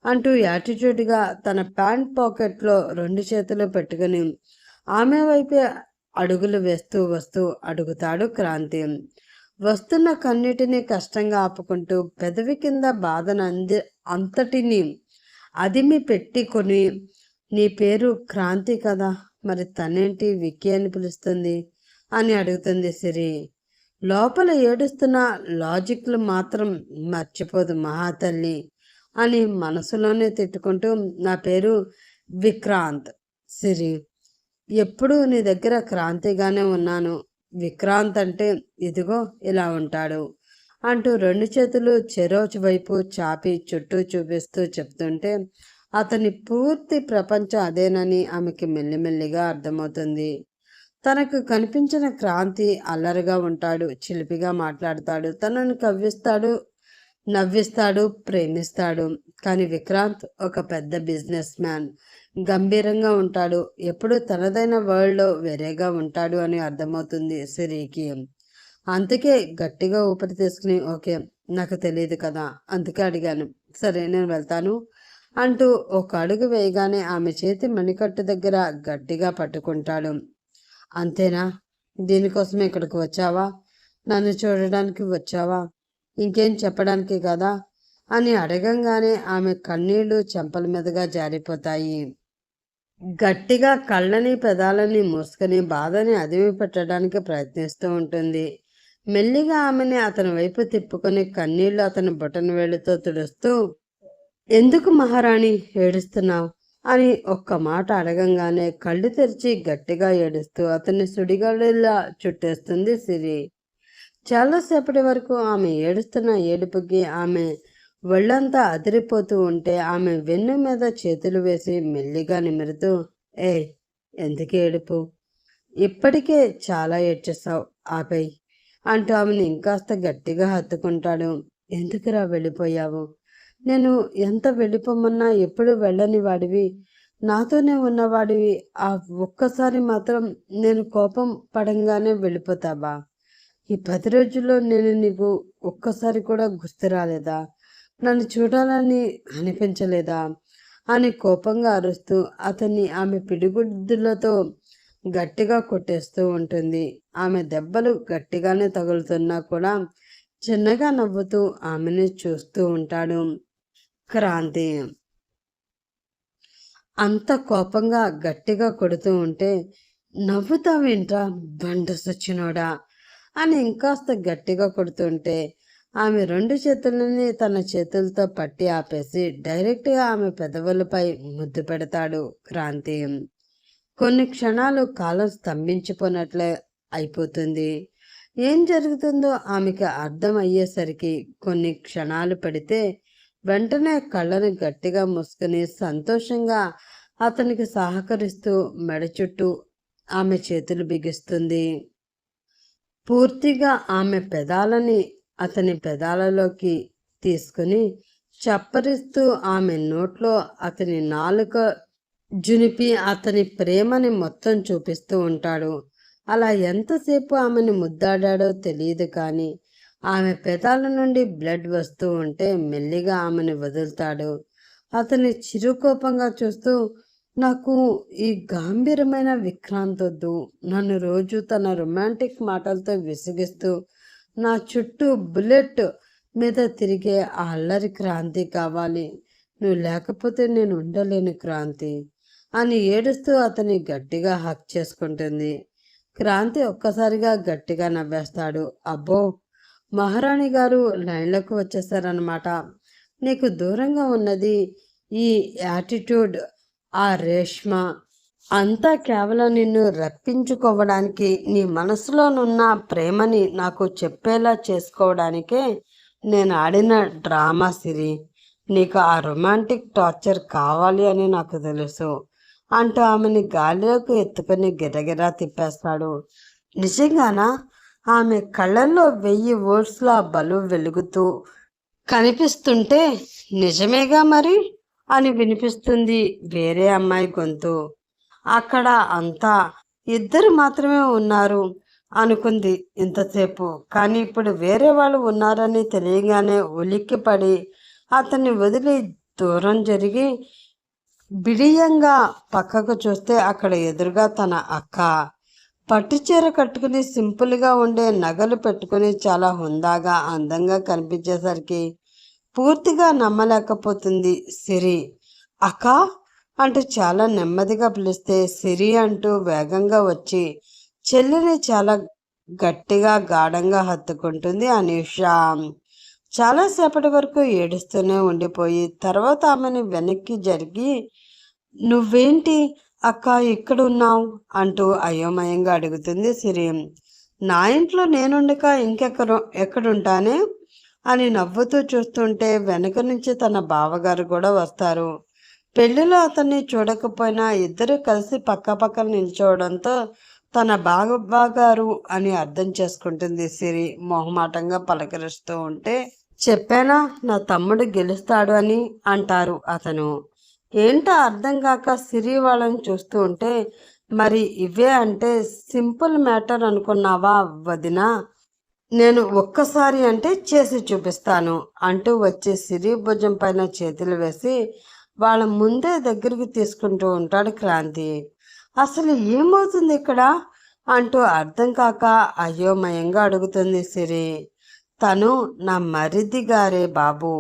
అంటూ యాటిట్యూడ్గా తన ప్యాంట్ పాకెట్లో 2 చేతులు పెట్టుకుని ఆమె వైపే అడుగులు వేస్తూ వస్తూ అడుగుతాడు క్రాంతి. వస్తున్న కన్నిటిని కష్టంగా ఆపుకుంటూ పెదవి కింద బాధను అంతటిని అదిమి పెట్టుకొని, నీ పేరు క్రాంతి కదా, మరి తనేంటి విక్కీ అని పిలుస్తుంది అని అడుగుతుంది సిరి. లోపల ఏడుస్తున్న లాజిక్లు మాత్రం మర్చిపోదు మహాతల్లి అని మనసులోనే తిట్టుకుంటూ, నా పేరు విక్రాంత్ సిరి, ఎప్పుడూ నీ దగ్గర క్రాంతిగానే ఉన్నాను. విక్రాంత్ అంటే ఇదిగో ఇలా ఉంటాడు అంటూ 2 చేతులు చెరోచి వైపు చాపి చుట్టూ చూపిస్తూ చెప్తుంటే అతని పూర్తి ప్రపంచం అదేనని ఆమెకి మెల్లిమెల్లిగా అర్థమవుతుంది. తనకు కనిపించిన క్రాంతి అల్లరిగా ఉంటాడు, చిలిపిగా మాట్లాడతాడు, తనను కవ్విస్తాడు, నవ్విస్తాడు, ప్రేమిస్తాడు. కానీ విక్రాంత్ ఒక పెద్ద బిజినెస్ మ్యాన్, గంభీరంగా ఉంటాడు, ఎప్పుడు తనదైన వరల్డ్లో వేరేగా ఉంటాడు అని అర్థమవుతుంది సిరికి. అందుకే గట్టిగా ఊపిరి తీసుకుని, ఓకే, నాకు తెలియదు కదా, అందుకే అడిగాను, సరే నేను వెళ్తాను అంటూ ఒక అడుగు వేయగానే ఆమె చేతి మణికట్టు దగ్గర గట్టిగా పట్టుకుంటాడు. అంతేనా? దీనికోసమే ఇక్కడికి వచ్చావా? నన్ను చూడడానికి వచ్చావా? ఇంకేం చెప్పడానికి కదా అని అడగంగానే ఆమె కన్నీళ్లు చెంపల మీదుగా జారిపోతాయి. గట్టిగా కళ్ళని పెదాలని మూసుకొని బాధని అదిమి పెట్టడానికి ప్రయత్నిస్తూ ఉంటుంది. మెల్లిగా ఆమెని అతని వైపు తిప్పుకొని కన్నీళ్లు అతని బొటన వేలుతో తుడుస్తూ, ఎందుకు మహారాణి ఏడుస్తున్నావు అని ఒక్క మాట అడగంగానే కళ్ళు తెరిచి గట్టిగా ఏడుస్తూ అతన్ని సుడిగాలిలా చుట్టేస్తుంది సిరి. చాలాసేపటి వరకు ఆమె ఏడుస్తున్న ఏడుపుకి ఆమె ఒళ్ళంతా అదిరిపోతూ ఉంటే ఆమె వెన్ను మీద చేతులు వేసి మెల్లిగా నిమురుతూ, ఏ, ఎందుకు ఏడుపు? ఇప్పటికే చాలా ఏడ్చేసావు, ఆపై అంటూ ఆమెను ఇంకాస్త గట్టిగా హత్తుకుంటాడు. ఎందుకురా వెళ్ళిపోయావు? నేను ఎంత వెళ్ళిపోమన్నా ఎప్పుడు వెళ్ళని వాడివి, నాతోనే ఉన్నవాడివి, ఆ ఒక్కసారి మాత్రం నేను కోపం పడంగానే వెళ్ళిపోతావా? ఈ 10 రోజుల్లో నేను నీకు ఒక్కసారి కూడా గుర్తు రాలేదా? నన్ను చూడాలని అనిపించలేదా అని కోపంగా అరుస్తూ అతన్ని ఆమె పిడిగుడ్డులతో గట్టిగా కొట్టేస్తూ ఉంటుంది. ఆమె దెబ్బలు గట్టిగానే తగులుతున్నా కూడా చిన్నగా నవ్వుతూ ఆమెని చూస్తూ ఉంటాడు క్రాంతి. అంత కోపంగా గట్టిగా కొడుతూ ఉంటే, నవ్వుతావేంట్రా బండ సచ్చినోడా అని ఇంకాస్త గట్టిగా కొడుతుంటే, ఆమె 2 చేతులని తన చేతులతో పట్టి ఆపేసి డైరెక్ట్గా ఆమె పెదవులపై ముద్దు పెడతాడు క్రాంతి. కొన్ని క్షణాలు కాలం స్తంభించిపోయినట్లే అయిపోతుంది. ఏం జరుగుతుందో ఆమెకి అర్థం అయ్యేసరికి కొన్ని క్షణాలు పడితే వెంటనే కళ్ళను గట్టిగా మూసుకుని సంతోషంగా అతనికి సహకరిస్తూ మెడ చుట్టూ ఆమె చేతులు బిగిస్తుంది. పూర్తిగా ఆమె పెదాలని అతని పెదాలలోకి తీసుకుని చప్పరిస్తూ ఆమె నోట్లో అతని నాలుక జునిపి అతని ప్రేమని మొత్తం చూపిస్తూ ఉంటాడు. అలా ఎంతసేపు ఆమెను ముద్దాడాడో తెలియదు, కానీ ఆమె పెదాల నుండి బ్లడ్ వస్తూ ఉంటే మెల్లిగా ఆమెను వదులుతాడు. అతని చిరుకోపంగా చూస్తూ, నాకు ఈ గంభీరమైన విక్రాంత్ వద్దు. నన్ను రోజు తన రొమాంటిక్ మాటలతో విసిగిస్తూ నా చుట్టూ బుల్లెట్ మీద తిరిగే ఆ అల్లరి క్రాంతి కావాలి. నువ్వు లేకపోతే నేను ఉండలేను క్రాంతి అని ఏడుస్తూ అతని గట్టిగా హక్ చేసుకుంటుంది. క్రాంతి ఒక్కసారిగా గట్టిగా నవ్వేస్తాడు. అబ్బో, మహారాణి గారు లైన్లోకి వచ్చేసారనమాట. నీకు దూరంగా ఉన్నది ఈ యాటిట్యూడ్, ఆ రేష్మ అంతా కేవలం నిన్ను రప్పించుకోవడానికి, నీ మనసులోనున్న ప్రేమని నాకు చెప్పేలా చేసుకోవడానికే నేను ఆడిన డ్రామా సిరి. నీకు ఆ రొమాంటిక్ టార్చర్ కావాలి అని నాకు తెలుసు అంటూ ఆమెని గాలిలోకి ఎత్తుకొని గిరగిరా తిప్పేస్తాడు. నిజంగానా? ఆమె కళ్ళల్లో 1000 వోల్ట్స్ల బలువు వెలుగుతూ కనిపిస్తుంటే, నిజమేగా మరి అని వినిపిస్తుంది వేరే అమ్మాయి గొంతు. అక్కడ అంతా ఇద్దరు మాత్రమే ఉన్నారు అనుకుంది ఇంతసేపు, కానీ ఇప్పుడు వేరే వాళ్ళు ఉన్నారని తెలియగానే ఉలిక్కిపడి అతన్ని వదిలి దూరం జరిగి బిడియంగా పక్కకు చూస్తే అక్కడ ఎదురుగా తన అక్క. పట్టుచీర కట్టుకుని సింపుల్గా ఉండే నగలు పెట్టుకుని చాలా హుందాగా అందంగా కనిపించేసరికి పూర్తిగా నమ్మలేకపోతుంది సిరి. అక్క అంటూ చాలా నెమ్మదిగా పిలిస్తే సిరి అంటూ వేగంగా వచ్చి చెల్లిని చాలా గట్టిగా గాఢంగా హత్తుకుంటుంది అనూష. చాలాసేపటి వరకు ఏడుస్తూనే ఉండిపోయి తర్వాత ఆమెను వెనక్కి జరిగి, నువ్వేంటి అక్క ఇక్కడున్నావు అంటూ అయోమయంగా అడుగుతుంది సిరి. నా ఇంట్లో నేనుండక ఎక్కడుంటానే అని నవ్వుతూ చూస్తుంటే వెనక నుంచి తన బావగారు కూడా వస్తారు. పెళ్లిలో అతన్ని చూడకపోయినా ఇద్దరు కలిసి పక్కపక్కన నిల్చోవడంతో తన బావగారు అని అర్థం చేసుకుంటుంది సిరి. మొహమాటంగా పలకరిస్తూ ఉంటే, చెప్పానా నా తమ్ముడు గెలుస్తాడు అని అంటారు అతను. ఏంటో అర్థం కాక సిరి వాళ్ళని చూస్తూ ఉంటే, మరి ఇవే అంటే సింపుల్ మ్యాటర్ అనుకున్నావా వదినా? నేను ఒక్కసారి అంటే చేసి చూపిస్తాను అంటూ వచ్చి సిరి భుజం పైన చేతులు వేసి వాళ్ళ ముందే దగ్గరికి తీసుకుంటూ ఉంటాడు క్రాంతి. అసలు ఏమవుతుంది ఇక్కడ అంటూ అర్థం కాక అయోమయంగా అడుగుతుంది సిరి. తను నా మరిది గారే బాబు,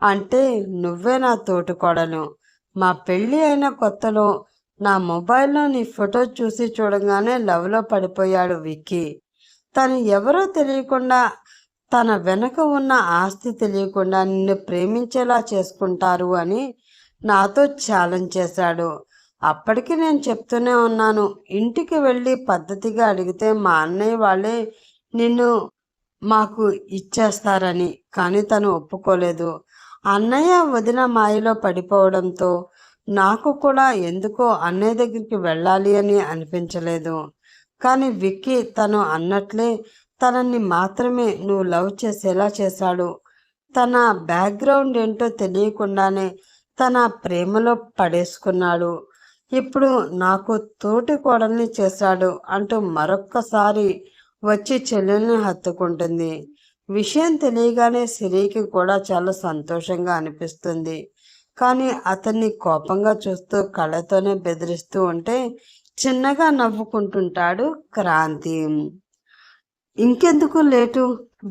అంటే నువ్వే నా తోటికోడలు. మా పెళ్ళి అయిన కొత్తలో నా మొబైల్లో నీ ఫోటో చూసి చూడగానే లవ్లో పడిపోయాడు విక్కీ. తను ఎవరో తెలియకుండా, తన వెనక ఉన్న ఆస్తి తెలియకుండా నిన్ను ప్రేమించేలా చేసుకుంటారు అని నాతో ఛాలెంజ్ చేశాడు. అప్పటికి నేను చెప్తూనే ఉన్నాను, ఇంటికి వెళ్ళి పద్ధతిగా అడిగితే మా అన్నయ్య వాళ్ళే నిన్ను మాకు ఇచ్చేస్తారని. కానీ తను ఒప్పుకోలేదు. అన్నయ్య వదిన మాయలో పడిపోవడంతో నాకు కూడా ఎందుకో అన్నయ్య దగ్గరికి వెళ్ళాలి అని అనిపించలేదు. కానీ విక్కీ తను అన్నట్లే తనని మాత్రమే నువ్వు లవ్ చేసేలా చేశాడు. తన బ్యాక్గ్రౌండ్ ఏంటో తెలియకుండానే తన ప్రేమలో పడేసుకున్నాడు. ఇప్పుడు నాకు తోటి కోడల్ని చేశాడు అంటూ మరొక్కసారి వచ్చి చెల్లెల్ని హత్తుకుంటుంది. విషయం తెలియగానే సిరికి కూడా చాలా సంతోషంగా అనిపిస్తుంది. కానీ అతన్ని కోపంగా చూస్తూ కళ్ళతోనే బెదిరిస్తూ ఉంటే చిన్నగా నవ్వుకుంటుంటాడు క్రాంతి. ఇంకెందుకు లేటు,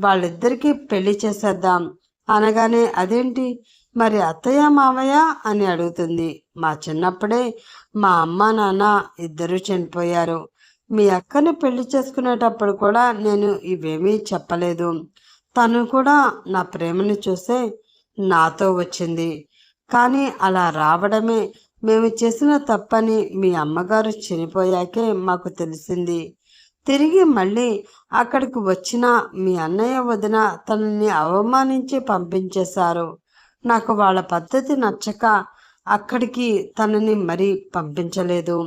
వాళ్ళిద్దరికీ పెళ్లి చేసేద్దాం అనగానే, అదేంటి మరి అత్తయ్య మావయ్య అని అడుగుతుంది. మా చిన్నప్పుడే మా అమ్మ నాన్న ఇద్దరూ చనిపోయారు. మీ అక్కని పెళ్లి చేసుకునేటప్పుడు కూడా నేను ఇవేమీ చెప్పలేదు. తను కూడా నా ప్రేమను చూసే నాతో వచ్చింది. కానీ అలా రావడమే మేము చేసిన తప్పని మీ అమ్మగారు చనిపోయాకే మాకు తెలిసింది. తిరిగి మళ్ళీ అక్కడికి వచ్చిన మీ అన్నయ్య వదిన తనని అవమానించి పంపించేశారు. నాకు వాళ్ళ పద్ధతి నచ్చక అక్కడికి తనని మరీ పంపించలేదు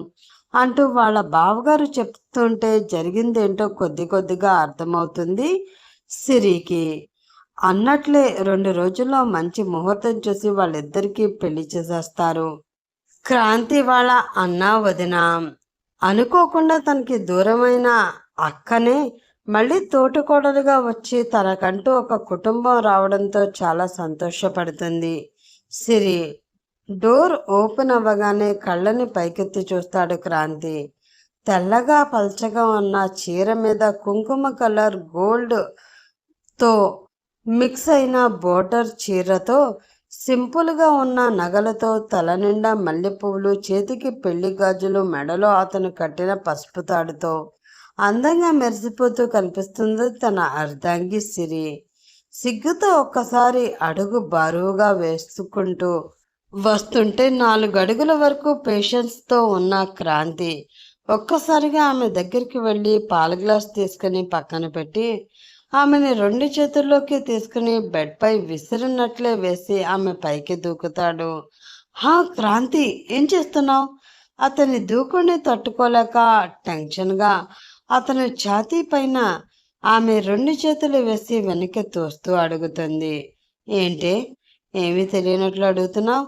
అంటూ వాళ్ళ బావగారు చెప్తుంటే జరిగిందేంటో కొద్ది కొద్దిగా అర్థమవుతుంది సిరికి. అన్నట్లే 2 రోజుల్లో మంచి ముహూర్తం చూసి వాళ్ళిద్దరికీ పెళ్లి చేసేస్తారు. క్రాంతి వాళ్ళ అన్న వదిన అనుకోకుండా తనకి దూరమైన అక్కనే మళ్ళీ తోటికోడలుగా వచ్చి తనకంటూ ఒక కుటుంబం రావడంతో చాలా సంతోషపడుతుంది సిరి. డోర్ ఓపెన్ అవ్వగానే కళ్ళని పైకెత్తి చూస్తాడు క్రాంతి. తెల్లగా పల్చగా ఉన్న చీర మీద కుంకుమ కలర్ గోల్డ్ తో మిక్స్ అయిన బోర్డర్ చీరతో సింపుల్గా ఉన్న నగలతో తల నిండా మల్లెపువ్వులు, చేతికి పెళ్లి గాజులు, మెడలో అతను కట్టిన పసుపు తాడుతో అందంగా మెరిసిపోతూ కనిపిస్తుంది తన అర్ధాంగి సిరి. సిగ్గుతో ఒక్కసారి అడుగు బరువుగా వేసుకుంటూ వస్తుంటే 4 అడుగుల వరకు పేషెన్స్తో ఉన్న క్రాంతి ఒక్కసారిగా ఆమె దగ్గరికి వెళ్ళి పాల గ్లాస్ తీసుకుని పక్కన పెట్టి ఆమెని 2 చేతుల్లోకి తీసుకుని బెడ్పై విసిరినట్లే వేసి ఆమె పైకి దూకుతాడు. హా క్రాంతి, ఏం చేస్తున్నావు? అతని దూకుని తట్టుకోలేక టెన్షన్గా అతను ఛాతీ పైన ఆమె 2 చేతులు వేసి వెనక్కి తోస్తూ అడుగుతుంది. ఏంటి, ఏమీ తెలియనట్లు అడుగుతున్నావు?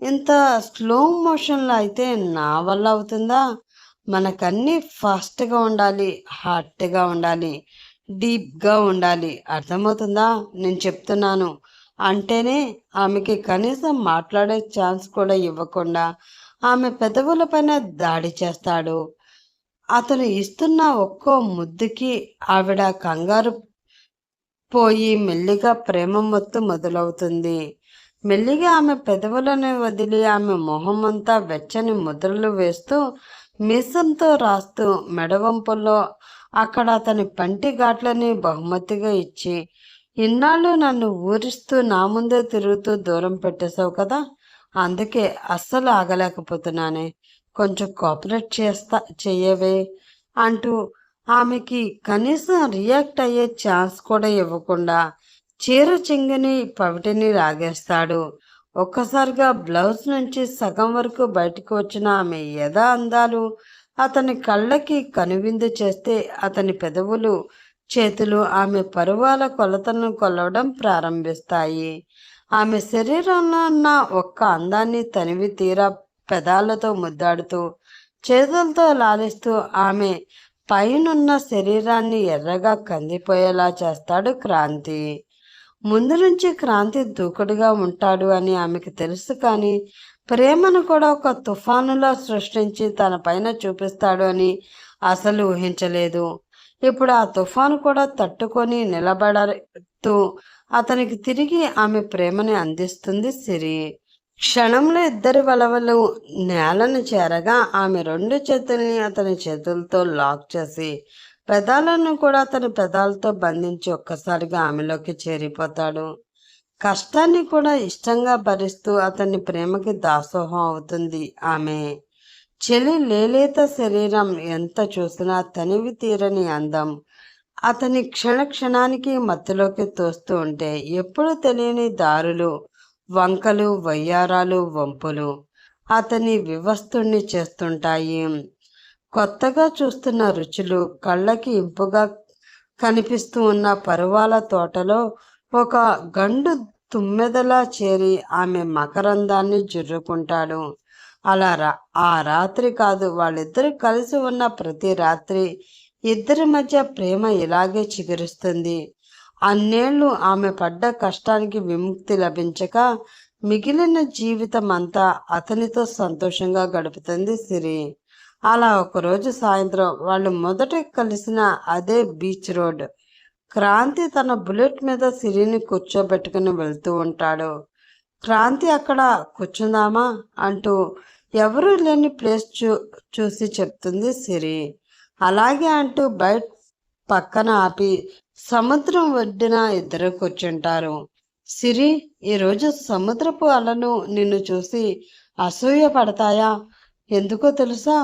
ఇంత స్లో మోషన్లో అయితే నా వల్ల అవుతుందా? మనకన్నీ ఫాస్ట్గా ఉండాలి, హార్ట్గా ఉండాలి, డీప్గా ఉండాలి. అర్థమవుతుందా? నేను చెప్తున్నాను అంటేనే ఆమెకి కనీసం మాట్లాడే ఛాన్స్ కూడా ఇవ్వకుండా ఆమె పెదవులపైన దాడి చేస్తాడు. అతను ఇస్తున్న ఒక్కో ముద్దుకి ఆవిడ కంగారు పోయి మెల్లిగా ప్రేమ మొత్తు మొదలవుతుంది. మెల్లిగా ఆమె పెదవులను వదిలి ఆమె మొహమంతా వెచ్చని ముద్రలు వేస్తూ మీసంతో రాస్తూ మెడవంపుల్లో అక్కడ అతని పంటి ఘాట్లని బహుమతిగా ఇచ్చి, ఇన్నాళ్ళు నన్ను ఊరిస్తూ నా ముందే తిరుగుతూ దూరం పెట్టేశావు కదా, అందుకే అస్సలు ఆగలేకపోతున్నానే, కొంచెం కోఆపరేట్ చెయ్యవే అంటూ ఆమెకి కనీసం రియాక్ట్ అయ్యే ఛాన్స్ కూడా ఇవ్వకుండా చీర చెంగుని పవిటిని లాగేస్తాడు. ఒక్కసారిగా బ్లౌజ్ నుంచి సగం వరకు బయటకు వచ్చిన ఆమె యథా అందాలు అతని కళ్ళకి కనువిందు చేస్తే అతని పెదవులు, చేతులు ఆమె పరువాల కొలతలను కొలవడం ప్రారంభిస్తాయి. ఆమె శరీరంలో ఉన్న ఒక్క అందాన్ని తనివి తీరా పెదాలతో ముద్దాడుతూ చేతులతో లాలిస్తూ ఆమె పైనున్న శరీరాన్ని ఎర్రగా కందిపోయేలా చేస్తాడు క్రాంతి. ముందు నుంచి క్రాంతి దూకుడుగా ఉంటాడు అని ఆమెకు తెలుసు, కానీ ప్రేమను కూడా ఒక తుఫానులా సృష్టించి తన పైన చూపిస్తాడు అని అసలు ఊహించలేదు. ఇప్పుడు ఆ తుఫాను కూడా తట్టుకొని నిలబడుతూ అతనికి తిరిగి ఆమె ప్రేమని అందిస్తుంది సిరి. క్షణంలో ఇద్దరి వలవలు నేలను చేరగా ఆమె 2 చేతుల్ని అతని చేతులతో లాక్ చేసి పెదాలను కూడా అతని పెదాలతో బంధించి ఒక్కసారిగా ఆమెలోకి చేరిపోతాడు. కష్టాన్ని కూడా ఇష్టంగా భరిస్తూ అతని ప్రేమకి దాసోహం అవుతుంది ఆమె. చెలి లేలేత శరీరం ఎంత చూసినా తనివి తీరని అందం అతని క్షణానికి మత్తులోకి తోస్తూ ఉంటే ఎప్పుడు తెలియని దారులు, వంకలు, వయ్యారాలు, వంపులు అతని వివస్తుణ్ణి చేస్తుంటాయి. కొత్తగా చూస్తున్న రుచులు, కళ్ళకి ఇంపుగా కనిపిస్తూ ఉన్న పరువాల తోటలో ఒక గండు తుమ్మెదలా చేరి ఆమె మకరందాన్ని జుర్రుకుంటాడు. అలా ఆ రాత్రి కాదు, వాళ్ళిద్దరు కలిసి ఉన్న ప్రతి రాత్రి ఇద్దరి మధ్య ప్రేమ ఇలాగే చిగురిస్తుంది. అన్నేళ్లు ఆమె పడ్డ కష్టానికి విముక్తి లభించక మిగిలిన జీవితం అంతా అతనితో సంతోషంగా గడుపుతుంది సిరి. అలా ఒకరోజు సాయంత్రం వాళ్ళు మొదట కలిసిన అదే బీచ్ రోడ్. క్రాంతి తన బుల్లెట్ మీద సిరిని కూర్చోబెట్టుకుని వెళ్తూ ఉంటాడు. క్రాంతి అక్కడ కూర్చుందామా అంటూ ఎవరూ లేని ప్లేస్ చూసి చెప్తుంది సిరి. అలాగే అంటూ బయట పక్కన ఆపి సముద్రం ఒడ్డున ఇద్దరు కూర్చుంటారు. సిరి, ఈరోజు సముద్రపు అలలు నిన్ను చూసి అసూయ పడతాయా? ఎందుకో తెలుసా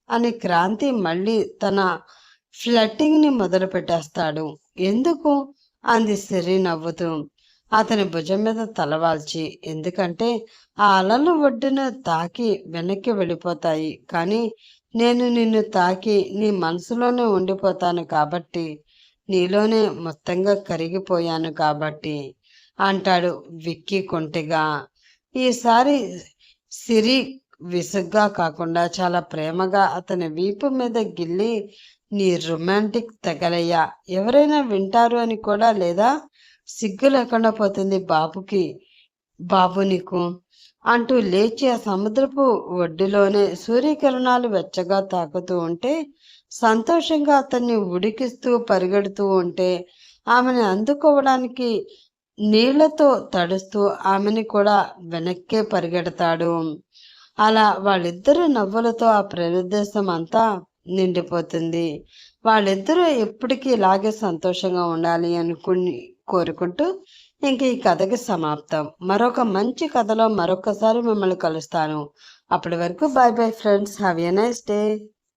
అని క్రాంతి మళ్ళీ తన ఫ్లట్టింగ్ని మొదలు పెట్టేస్తాడు. ఎందుకు అంది సిరి నవ్వుతూ అతని భుజం మీద తలవాల్చి. ఎందుకంటే ఆ అలలు ఒడ్డున తాకి వెనక్కి వెళ్ళిపోతాయి, కానీ నేను నిన్ను తాకి నీ మనసులోనే ఉండిపోతాను కాబట్టి, నీలోనే మొత్తంగా కరిగిపోయాను కాబట్టి అంటాడు విక్కీ కొంటెగా. ఈసారి సిరి విసుగ్గా కాకుండా చాలా ప్రేమగా అతని వీపు మీద గిల్లి, నీ రొమాంటిక్ తగలయ్యా ఎవరైనా వింటారు అని కూడా లేదా? సిగ్గు లేకుండా పోతుంది బాబు నీకు అంటూ లేచి ఆ సముద్రపు ఒడ్డులోనే సూర్యకిరణాలు వెచ్చగా తాకుతూ ఉంటే, సంతోషంగా అతన్ని ఉడికిస్తూ పరిగెడుతూ ఉంటే ఆమెను అందుకోవడానికి నీళ్లతో తడుస్తూ ఆమెని కూడా వెనక్కే పరిగెడతాడు. అలా వాళ్ళిద్దరూ నవ్వులతో ఆ ప్రదేశం అంతా నిండిపోతుంది. వాళ్ళిద్దరూ ఎప్పటికీ ఇలాగే సంతోషంగా ఉండాలి కోరుకుంటూ ఇంక ఈ కథకి సమాప్తం. మరొక మంచి కథలో మరొకసారి మిమ్మల్ని కలుస్తాను. అప్పటి వరకు bye bye friends. Have a nice day.